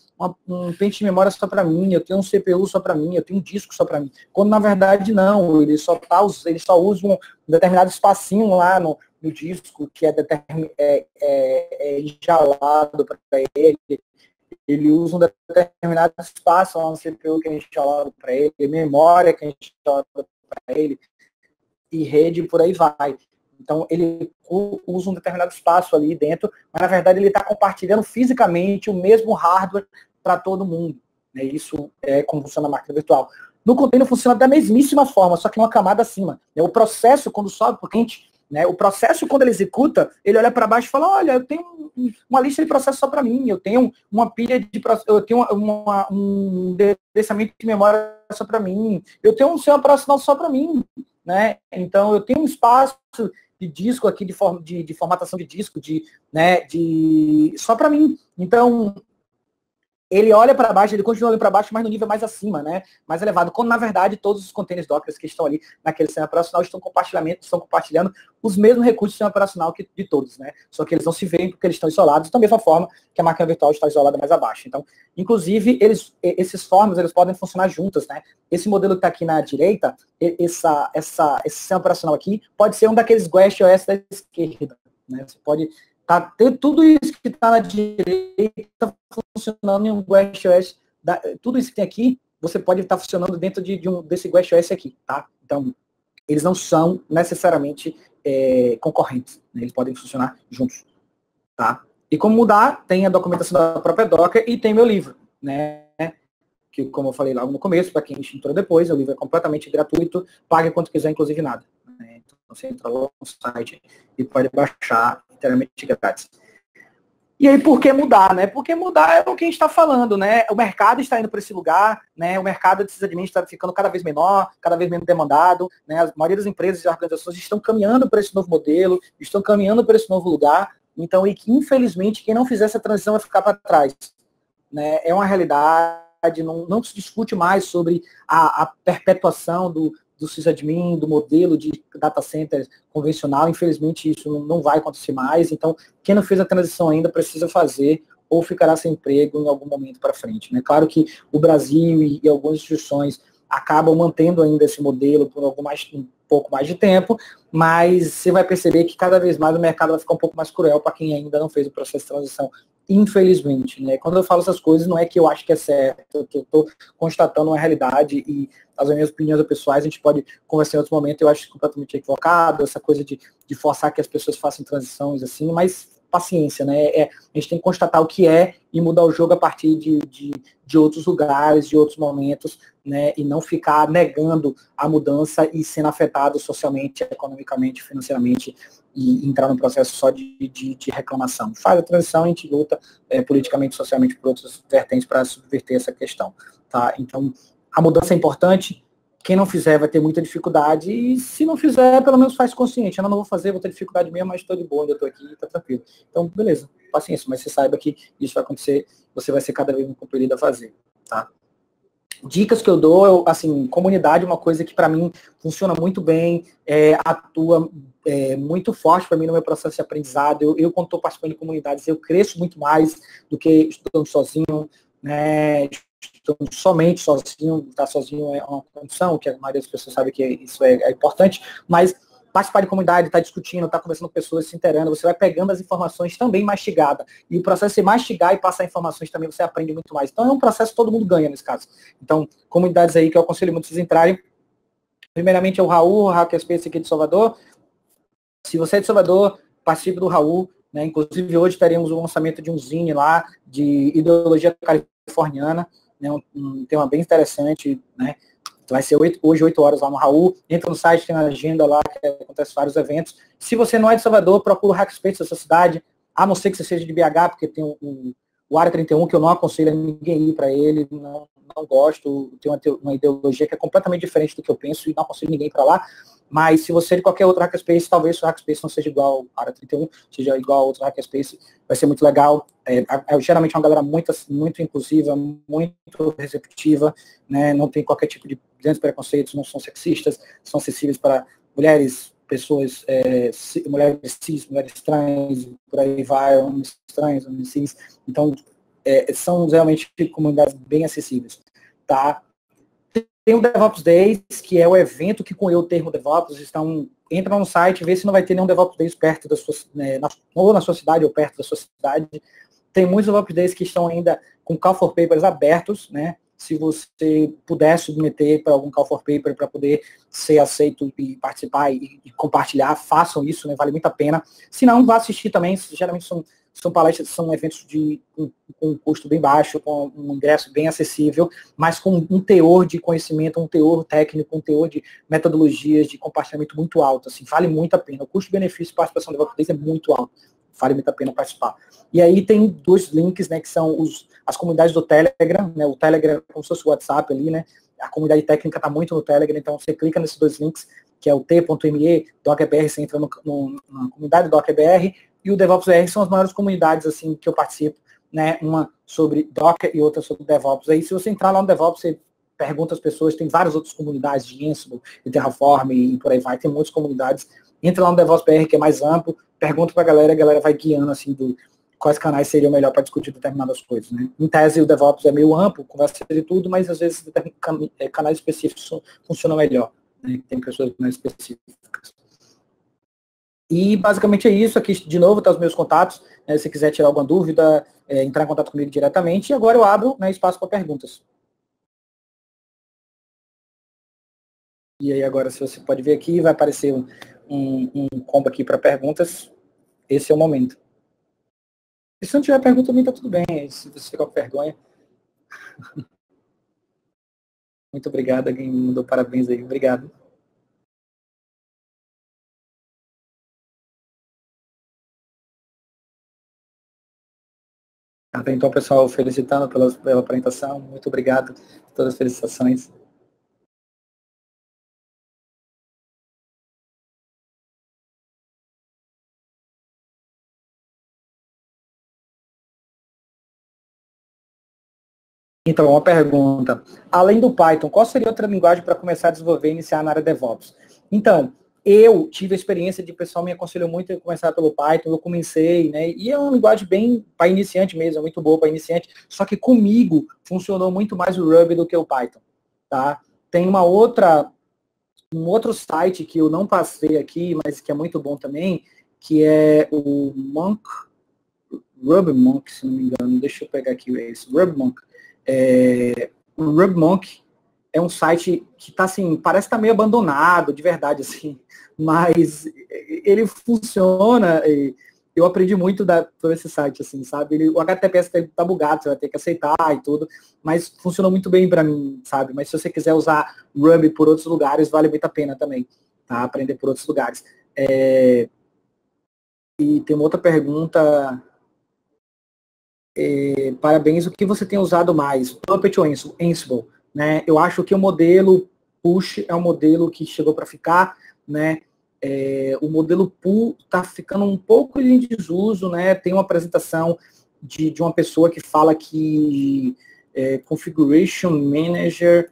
Speaker 1: um pente de memória só para mim, eu tenho um CPU só para mim, eu tenho um disco só para mim. Quando, na verdade, não. Ele só usa um determinado espacinho lá no disco que é instalado para ele. Ele usa um determinado espaço lá no CPU que é instalado para ele, memória que é instalada para ele, e rede por aí vai. Então, ele usa um determinado espaço ali dentro, mas, na verdade, ele está compartilhando fisicamente o mesmo hardware para todo mundo. Né? Isso é como funciona a máquina virtual. No container funciona da mesmíssima forma, só que numa camada acima. Né? O processo, quando sobe para o cliente, né? O processo, quando ele executa, ele olha para baixo e fala, olha, eu tenho uma lista de processos só para mim, eu tenho uma pilha de processos, eu tenho um endereçamento de memória só para mim, eu tenho um sistema operacional só para mim. Né? Então, eu tenho um espaço de disco aqui, de formatação de disco, só para mim. Então, ele olha para baixo, ele continua olhando para baixo, mas no nível mais acima, né? Mais elevado. Quando, na verdade, todos os containers Docker que estão ali naquele sistema operacional estão compartilhando os mesmos recursos do sistema operacional de todos, né? Só que eles não se veem porque eles estão isolados, da mesma forma que a máquina virtual está isolada mais abaixo. Então, inclusive, esses formas, eles podem funcionar juntas, né? Esse modelo que está aqui na direita, esse sistema operacional aqui, pode ser um daqueles Guest OS da esquerda, né? Você pode ter tudo isso que está na direita funcionando em um Guest OS. Tudo isso que tem aqui, você pode estar funcionando dentro desse Guest OS aqui, tá? Então, eles não são necessariamente concorrentes, né? Eles podem funcionar juntos, tá? E como mudar, tem a documentação da própria Docker e tem meu livro, né? Que, como eu falei logo no começo, para quem entrou depois, o livro é completamente gratuito, pague quanto quiser, inclusive nada. Né? Então, você entra lá no site e pode baixar inteiramente grátis. E aí, por que mudar, né? Porque mudar é o que a gente está falando, né? O mercado está indo para esse lugar, né? O mercado desses admins está ficando cada vez menor, cada vez menos demandado, né? A maioria das empresas e organizações estão caminhando para esse novo modelo, estão caminhando para esse novo lugar. Então, e que, infelizmente, quem não fizer essa transição vai ficar para trás. Né? É uma realidade, não se discute mais sobre a perpetuação do sysadmin, do modelo de data center convencional. Infelizmente, isso não vai acontecer mais. Então, quem não fez a transição ainda precisa fazer ou ficará sem emprego em algum momento para frente. Né? Claro que o Brasil e algumas instituições acabam mantendo ainda esse modelo por um pouco mais de tempo, mas você vai perceber que cada vez mais o mercado vai ficar um pouco mais cruel para quem ainda não fez o processo de transição, infelizmente. Né? Quando eu falo essas coisas, não é que eu acho que é certo, que eu estou constatando uma realidade e as minhas opiniões pessoais, a gente pode conversar em outro momento, eu acho completamente equivocado, essa coisa de forçar que as pessoas façam transições assim, mas paciência, né? A gente tem que constatar o que é e mudar o jogo a partir de outros lugares, de outros momentos, né? E não ficar negando a mudança e sendo afetado socialmente, economicamente, financeiramente, e entrar num processo só de reclamação. Faz a transição, a gente luta politicamente, socialmente, por outras vertentes para subverter essa questão. Tá? Então, a mudança é importante. Quem não fizer vai ter muita dificuldade, e se não fizer, pelo menos faz consciente. Eu não vou fazer, vou ter dificuldade mesmo, mas estou de boa, ainda estou aqui, está tranquilo. Então, beleza, paciência, mas você saiba que isso vai acontecer, você vai ser cada vez mais compelido a fazer. Tá? Dicas que eu dou, assim, comunidade é uma coisa que para mim funciona muito bem, atua muito forte para mim no meu processo de aprendizado. Eu quando estou participando de comunidades, eu cresço muito mais do que estudando sozinho, né? Estudando somente sozinho, estar sozinho é uma condição, que a maioria das pessoas sabe que isso é importante, mas participar de comunidade, estar discutindo, estar conversando com pessoas, se inteirando, você vai pegando as informações também mastigada. E o processo de mastigar e passar informações também, você aprende muito mais. Então é um processo que todo mundo ganha nesse caso. Então, comunidades aí que eu aconselho muito vocês entrarem. Primeiramente é o Raul, o Hackerspace aqui de Salvador. Se você é de Salvador, participe do Raul, né? Inclusive hoje teremos o lançamento de um zine lá, de ideologia californiana, né? Um tema bem interessante, né? Vai ser hoje 8 horas lá no Raul. Entra no site, tem uma agenda lá, que acontece vários eventos. Se você não é de Salvador, procura o Hackspace da sua cidade, a não ser que você seja de BH, porque tem o Área 31, que eu não aconselho a ninguém ir para ele, não gosto, tem uma ideologia que é completamente diferente do que eu penso, e não aconselho ninguém para lá. Mas se você é de qualquer outro Hackspace, talvez o Hackspace não seja igual ao Área 31, seja igual a outro Hackspace, vai ser muito legal. Geralmente é uma galera muito inclusiva, muito receptiva, né? Não tem qualquer tipo de grandes preconceitos, não são sexistas, são acessíveis para mulheres, pessoas, mulheres cis, mulheres trans, por aí vai, homens trans, homens cis. Então, são realmente comunidades bem acessíveis. Tá? Tem o DevOps Days, que é o evento que cunhou o termo DevOps. Entra no site, vê se não vai ter nenhum DevOps Days perto da sua, ou na sua cidade, ou perto da sua cidade. Tem muitos DevOps Days que estão ainda com Call for Papers abertos, né? Se você puder submeter para algum Call for Paper para poder ser aceito e participar e compartilhar, façam isso, né? Vale muito a pena. Se não, vá assistir também, geralmente são palestras, são eventos com um custo bem baixo, com um ingresso bem acessível, mas com um teor de conhecimento, um teor técnico, um teor de metodologias, de compartilhamento muito alto. Assim, vale muito a pena. O custo-benefício de participação do DevOps Days é muito alto. Vale muito a pena participar. E aí tem 2 links, né, que são as comunidades do Telegram, né, o Telegram é como se fosse o WhatsApp ali, né, a comunidade técnica está muito no Telegram, então você clica nesses 2 links, que é o t.me, DocBR, você entra na comunidade DocBR, e o DevOps BR são as maiores comunidades, assim, que eu participo, né, uma sobre Docker e outra sobre DevOps. Aí se você entrar lá no DevOps, você pergunta às pessoas, tem várias outras comunidades de Ansible, de Terraform e por aí vai, tem muitas comunidades. Entra lá no DevOps BR, que é mais amplo, pergunta para a galera vai guiando, assim, quais canais seriam melhor para discutir determinadas coisas, né? Em tese, o DevOps é meio amplo, conversa de tudo, mas às vezes canais específicos funcionam melhor, né? Tem pessoas mais específicas. E basicamente é isso. Aqui, de novo, tá os meus contatos, né? Se quiser tirar alguma dúvida, entrar em contato comigo diretamente. E agora eu abro, né, espaço para perguntas. E aí agora, se você pode ver aqui, vai aparecer um combo aqui para perguntas. Esse é o momento. E se não tiver pergunta, também tá tudo bem. Se você ficar com vergonha. Muito obrigado. Alguém me mandou parabéns aí. Obrigado. Então, pessoal, felicitando pela apresentação. Muito obrigado por todas as felicitações. Então, uma pergunta. Além do Python, qual seria outra linguagem para começar a desenvolver e iniciar na área DevOps? Então, eu tive a experiência de, o pessoal me aconselhou muito a começar pelo Python, eu comecei, né? E é uma linguagem bem para iniciante mesmo, é muito boa para iniciante. Só que comigo funcionou muito mais o Ruby do que o Python, tá? Tem um outro site que eu não passei aqui, mas que é muito bom também, que é o RubyMonk, se não me engano. Deixa eu pegar aqui esse RubyMonk. O RubyMonk é um site que tá assim, parece estar meio abandonado, de verdade, assim, mas ele funciona eu aprendi muito por esse site, assim, sabe? O HTTPS tá bugado, você vai ter que aceitar e tudo, mas funcionou muito bem para mim, sabe? Mas se você quiser usar Ruby por outros lugares, vale muito a pena também, tá? Aprender por outros lugares. E tem uma outra pergunta. Parabéns, o que você tem usado mais? Puppet ou Ansible? Né? Eu acho que o modelo Push é um modelo que chegou para ficar, né? O modelo Pull está ficando um pouco em desuso, né? Tem uma apresentação de uma pessoa que fala que Configuration Manager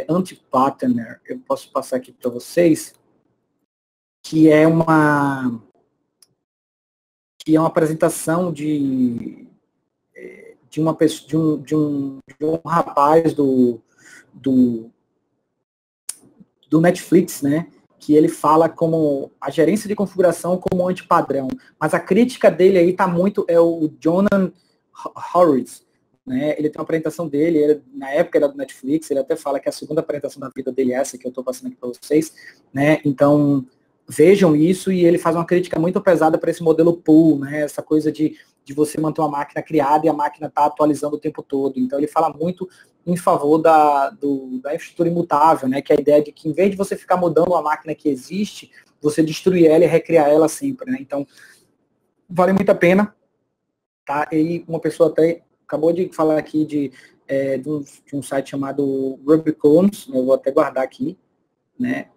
Speaker 1: Anti-Patterner, eu posso passar aqui para vocês, que é uma apresentação de uma pessoa, de um rapaz do Netflix, né? Que ele fala como a gerência de configuração como antipadrão. Mas a crítica dele aí tá muito, é o Jonan Horowitz, né? Ele tem uma apresentação dele, na época era do Netflix, ele até fala que a segunda apresentação da vida dele é essa que eu estou passando aqui para vocês, né? Então, vejam isso, e ele faz uma crítica muito pesada para esse modelo pool, né? Essa coisa de você manter uma máquina criada e a máquina tá atualizando o tempo todo. Então, ele fala muito em favor da infraestrutura imutável, né? Que é a ideia de que, em vez de você ficar mudando uma máquina que existe, você destruir ela e recriar ela sempre, né? Então, vale muito a pena, tá? E uma pessoa até acabou de falar aqui de um site chamado Rubycones, eu vou até guardar aqui, né?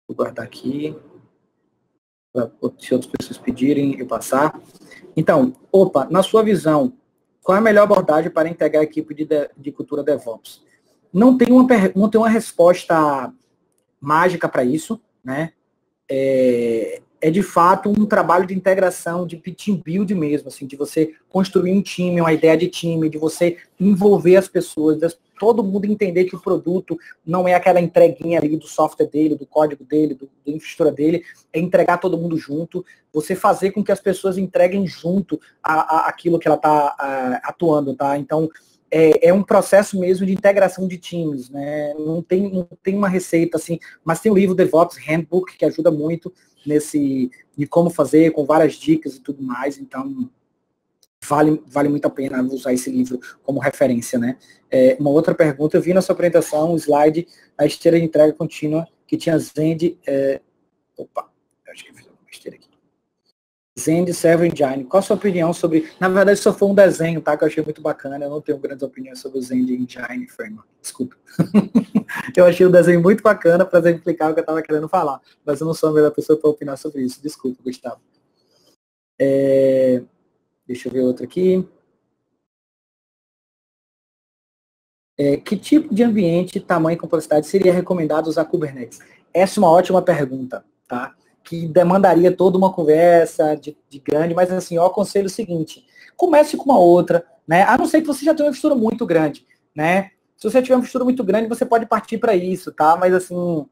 Speaker 1: Vou guardar aqui, se outras pessoas pedirem, eu passar. Então, na sua visão, qual é a melhor abordagem para integrar a equipe de cultura DevOps? Não tem uma resposta mágica para isso, né? É de fato um trabalho de integração, de team build mesmo, assim, de você construir um time, uma ideia de time, de você envolver as pessoas, de todo mundo entender que o produto não é aquela entreguinha ali do software dele, do código dele, da infraestrutura dele, é entregar todo mundo junto, você fazer com que as pessoas entreguem junto aquilo que ela está atuando, tá? Então, é um processo mesmo de integração de times, né? Não tem uma receita assim, mas tem o livro DevOps Handbook, que ajuda muito de como fazer, com várias dicas e tudo mais, então vale muito a pena usar esse livro como referência, né? Uma outra pergunta, eu vi na sua apresentação um slide, a esteira de entrega contínua, que tinha Zend, acho que eu fiz uma besteira aqui. Zend Server Engine. Qual a sua opinião sobre... Na verdade, só foi um desenho, tá? Que eu achei muito bacana. Eu não tenho grandes opiniões sobre o Zend Engine Framework. Desculpa. Eu achei o desenho muito bacana para exemplificar o que eu estava querendo falar. Mas eu não sou a melhor pessoa para opinar sobre isso. Desculpa, Gustavo. Deixa eu ver outro aqui. Que tipo de ambiente, tamanho e complexidade seria recomendado usar Kubernetes? Essa é uma ótima pergunta, tá? Que demandaria toda uma conversa de grande, mas assim, eu aconselho o seguinte, comece com uma outra, né? A não ser que você já tenha uma infraestrutura muito grande, né? Se você tiver uma infraestrutura muito grande, você pode partir para isso, tá? Mas assim,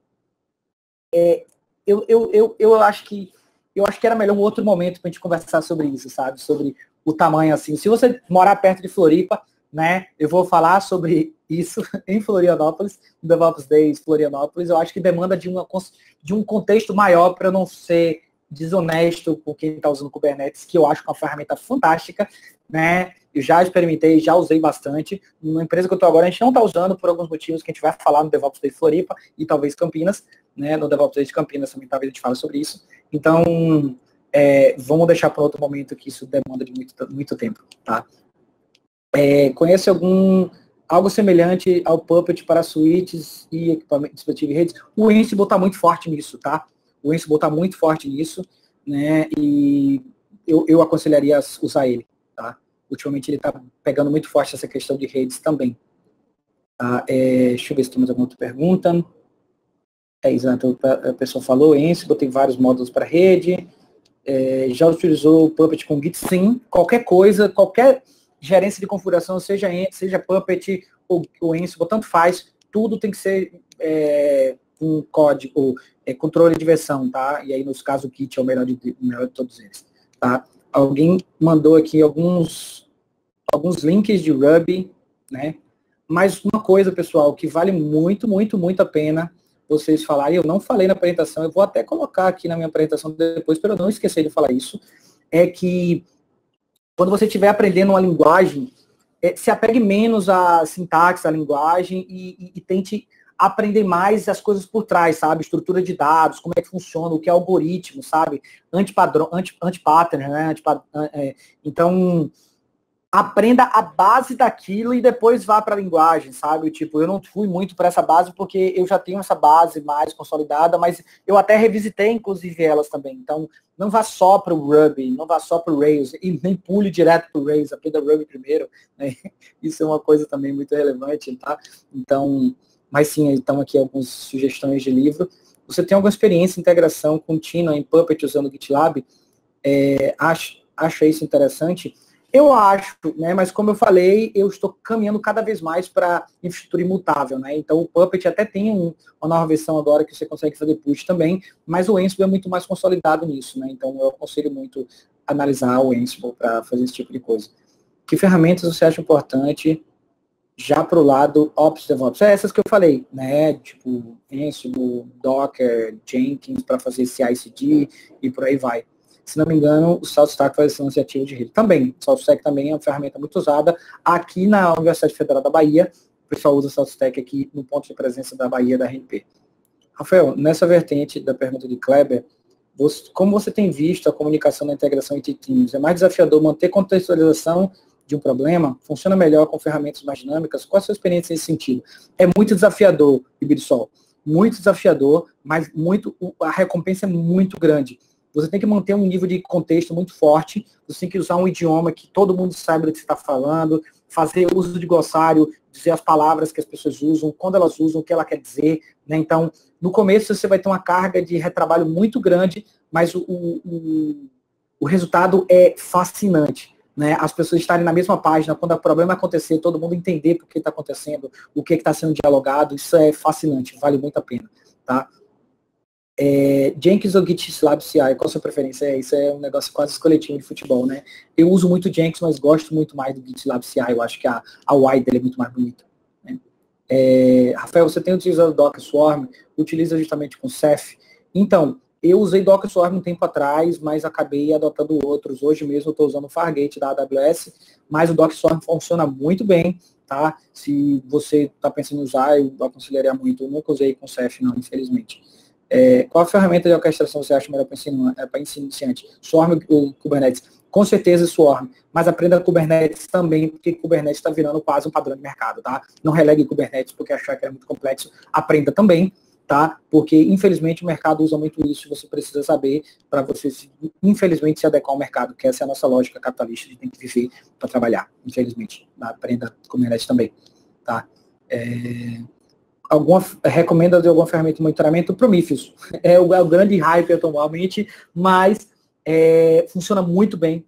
Speaker 1: eu acho que era melhor um outro momento para a gente conversar sobre isso, sabe? Sobre o tamanho, assim. Se você morar perto de Floripa, né? Eu vou falar sobre isso em Florianópolis, no DevOps Days Florianópolis. Eu acho que demanda de um contexto maior para não ser desonesto com quem está usando Kubernetes, que eu acho que é uma ferramenta fantástica, né? Eu já experimentei, já usei bastante. Na empresa que eu estou agora, a gente não está usando por alguns motivos que a gente vai falar no DevOps Days Floripa e talvez Campinas, né? No DevOps Days de Campinas também talvez a gente fale sobre isso. Então, vamos deixar para outro momento que isso demanda de muito tempo, tá? Conhece algo semelhante ao Puppet para switches e equipamentos, dispositivos e redes? O Ansible está muito forte nisso, tá? O Ansible está muito forte nisso, né? E eu aconselharia usar ele, tá? Ultimamente ele está pegando muito forte essa questão de redes também. Tá? Deixa eu ver se tem mais alguma outra pergunta. Exato, a pessoa falou, Ansible tem vários módulos para rede. Já utilizou o Puppet com Git? Sim, qualquer coisa, qualquer gerência de configuração, seja Puppet ou Ansible, tanto faz, tudo tem que ser um código, controle de versão, tá? E aí, nos casos, o Git é o melhor de todos eles, tá? Alguém mandou aqui alguns links de Ruby, né? Mas uma coisa, pessoal, que vale muito, muito, muito a pena, vocês falarem, eu não falei na apresentação, eu vou até colocar aqui na minha apresentação depois, para eu não esquecer de falar isso, é que quando você estiver aprendendo uma linguagem, se apegue menos à sintaxe, à linguagem e tente aprender mais as coisas por trás, sabe? Estrutura de dados, como é que funciona, o que é algoritmo, sabe? Anti-pattern, né? Então, aprenda a base daquilo e depois vá para a linguagem, sabe? Tipo, eu não fui muito para essa base porque eu já tenho essa base mais consolidada, mas eu até revisitei, inclusive, elas também. Então, não vá só para o Ruby, não vá só para o Rails, e nem pule direto para o Rails, aprenda Ruby primeiro, né? Isso é uma coisa também muito relevante, tá? Então, mas sim, então aqui algumas sugestões de livro. Você tem alguma experiência em integração contínua em Puppet usando o GitLab? Acha isso interessante? Eu acho, né, mas como eu falei, eu estou caminhando cada vez mais para infraestrutura imutável, né? Então o Puppet até tem uma nova versão agora que você consegue fazer push também, mas o Ansible é muito mais consolidado nisso, né? Então eu aconselho muito analisar o Ansible para fazer esse tipo de coisa. Que ferramentas você acha importante já para o lado Ops DevOps? Essas que eu falei, né? Tipo Ansible, Docker, Jenkins para fazer CI/CD e por aí vai. Se não me engano, o SaltStack faz essa iniciativa de rede. Também, o SaltStack também é uma ferramenta muito usada. Aqui na Universidade Federal da Bahia, o pessoal usa o SaltStack aqui no ponto de presença da Bahia da RNP. Rafael, nessa vertente da pergunta de Kleber, como você tem visto a comunicação da integração entre times? É mais desafiador manter contextualização de um problema? Funciona melhor com ferramentas mais dinâmicas? Qual a sua experiência nesse sentido? É muito desafiador, Ibirissol. Muito desafiador, mas a recompensa é muito grande. Você tem que manter um nível de contexto muito forte, você tem que usar um idioma que todo mundo saiba do que você está falando, fazer uso de glossário, dizer as palavras que as pessoas usam, quando elas usam, o que ela quer dizer, né? Então, no começo você vai ter uma carga de retrabalho muito grande, mas o resultado é fascinante, né? As pessoas estarem na mesma página, quando o problema acontecer, todo mundo entender por que está acontecendo, o que está sendo dialogado, isso é fascinante, vale muito a pena, tá? Jenkins ou GitLab CI, qual a sua preferência? Isso é um negócio quase coletivo de futebol, né? Eu uso muito Jenkins, mas gosto muito mais do GitLab CI, eu acho que a UI dele é muito mais bonita. Né? Rafael, você tem utilizado Docker Swarm? Utiliza justamente com Ceph? Então, eu usei Docker Swarm um tempo atrás, mas acabei adotando outros. Hoje mesmo eu estou usando o Fargate da AWS, mas o Docker Swarm funciona muito bem, tá? Se você está pensando em usar, eu aconselharia muito. Eu nunca usei com Ceph, não, infelizmente. Qual a ferramenta de orquestração você acha melhor para iniciante? Swarm ou Kubernetes? Com certeza Swarm, mas aprenda Kubernetes também, porque Kubernetes está virando quase um padrão de mercado, tá? Não relegue Kubernetes porque achar que é muito complexo. Aprenda também, tá? Porque, infelizmente, o mercado usa muito isso, você precisa saber para você, infelizmente, se adequar ao mercado, que essa é a nossa lógica capitalista, a gente tem que viver para trabalhar, infelizmente. Aprenda Kubernetes também, tá? Recomenda de alguma ferramenta de monitoramento? Prometheus. É o grande hype atualmente, mas funciona muito bem,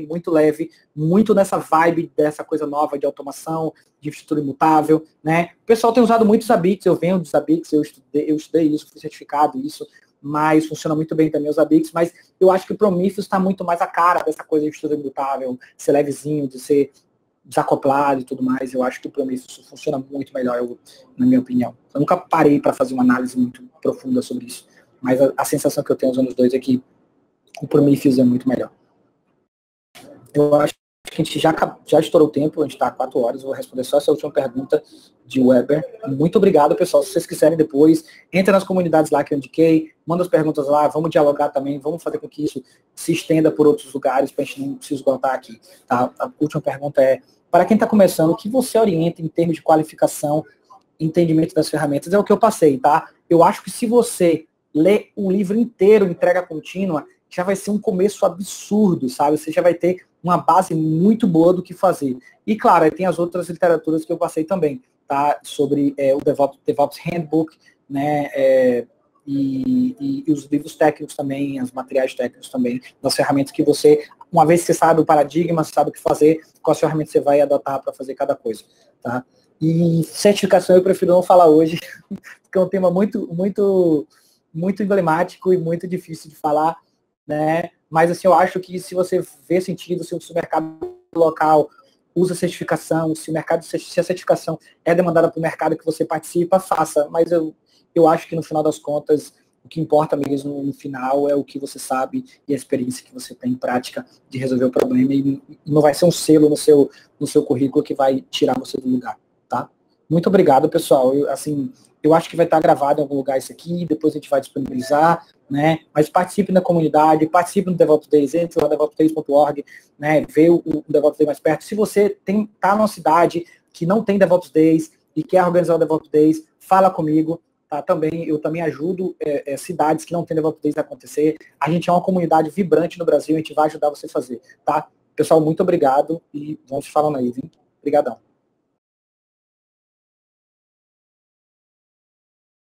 Speaker 1: muito leve, muito nessa vibe dessa coisa nova de automação, de infraestrutura imutável, né? O pessoal tem usado muito Zabbix, eu venho de Zabbix, eu estudei isso, fui certificado isso, mas funciona muito bem também os Zabbix, mas eu acho que o Prometheus está muito mais a cara dessa coisa de infraestrutura imutável, ser levezinho, de ser desacoplado e tudo mais. Eu acho que o Prometheus funciona muito melhor, na minha opinião. Eu nunca parei para fazer uma análise muito profunda sobre isso, mas a sensação que eu tenho usando os dois é que o Prometheus é muito melhor. Eu acho que a gente já estourou o tempo, a gente está há 4 horas, eu vou responder só essa última pergunta de Weber. Muito obrigado, pessoal. Se vocês quiserem depois, entra nas comunidades lá que eu indiquei, manda as perguntas lá, vamos dialogar também, vamos fazer com que isso se estenda por outros lugares, para a gente não se esgotar aqui. Tá? A última pergunta é, para quem está começando, o que você orienta em termos de qualificação, entendimento das ferramentas? É o que eu passei, tá? Eu acho que se você ler o livro inteiro, entrega contínua, já vai ser um começo absurdo, sabe? Você já vai ter uma base muito boa do que fazer. E, claro, tem as outras literaturas que eu passei também, tá? Sobre o DevOps Handbook, né? E os livros técnicos também, os materiais técnicos também, das ferramentas que você, uma vez que você sabe o paradigma, você sabe o que fazer, quais ferramentas você vai adotar para fazer cada coisa, tá? E certificação eu prefiro não falar hoje, porque é um tema muito emblemático e muito difícil de falar, né? Mas assim, eu acho que se você vê sentido, se o mercado local usa certificação, se a certificação é demandada para o mercado que você participa, faça. Mas eu eu acho que no final das contas, o que importa mesmo no final é o que você sabe e a experiência que você tem em prática de resolver o problema, e não vai ser um selo no seu currículo que vai tirar você do lugar, tá? Muito obrigado, pessoal. Eu acho que vai estar gravado em algum lugar isso aqui, depois a gente vai disponibilizar, né? Mas participe na comunidade, participe no DevOps Days, entre lá devopsdays.org, né? Vê o DevOps Days mais perto. Se você está numa cidade que não tem DevOps Days e quer organizar o DevOps Days, fala comigo. Tá, eu também ajudo cidades que não têm DevOps Days a acontecer. A gente é uma comunidade vibrante no Brasil, a gente vai ajudar você a fazer, tá? Pessoal, muito obrigado e vamos falando aí, viu? Obrigadão.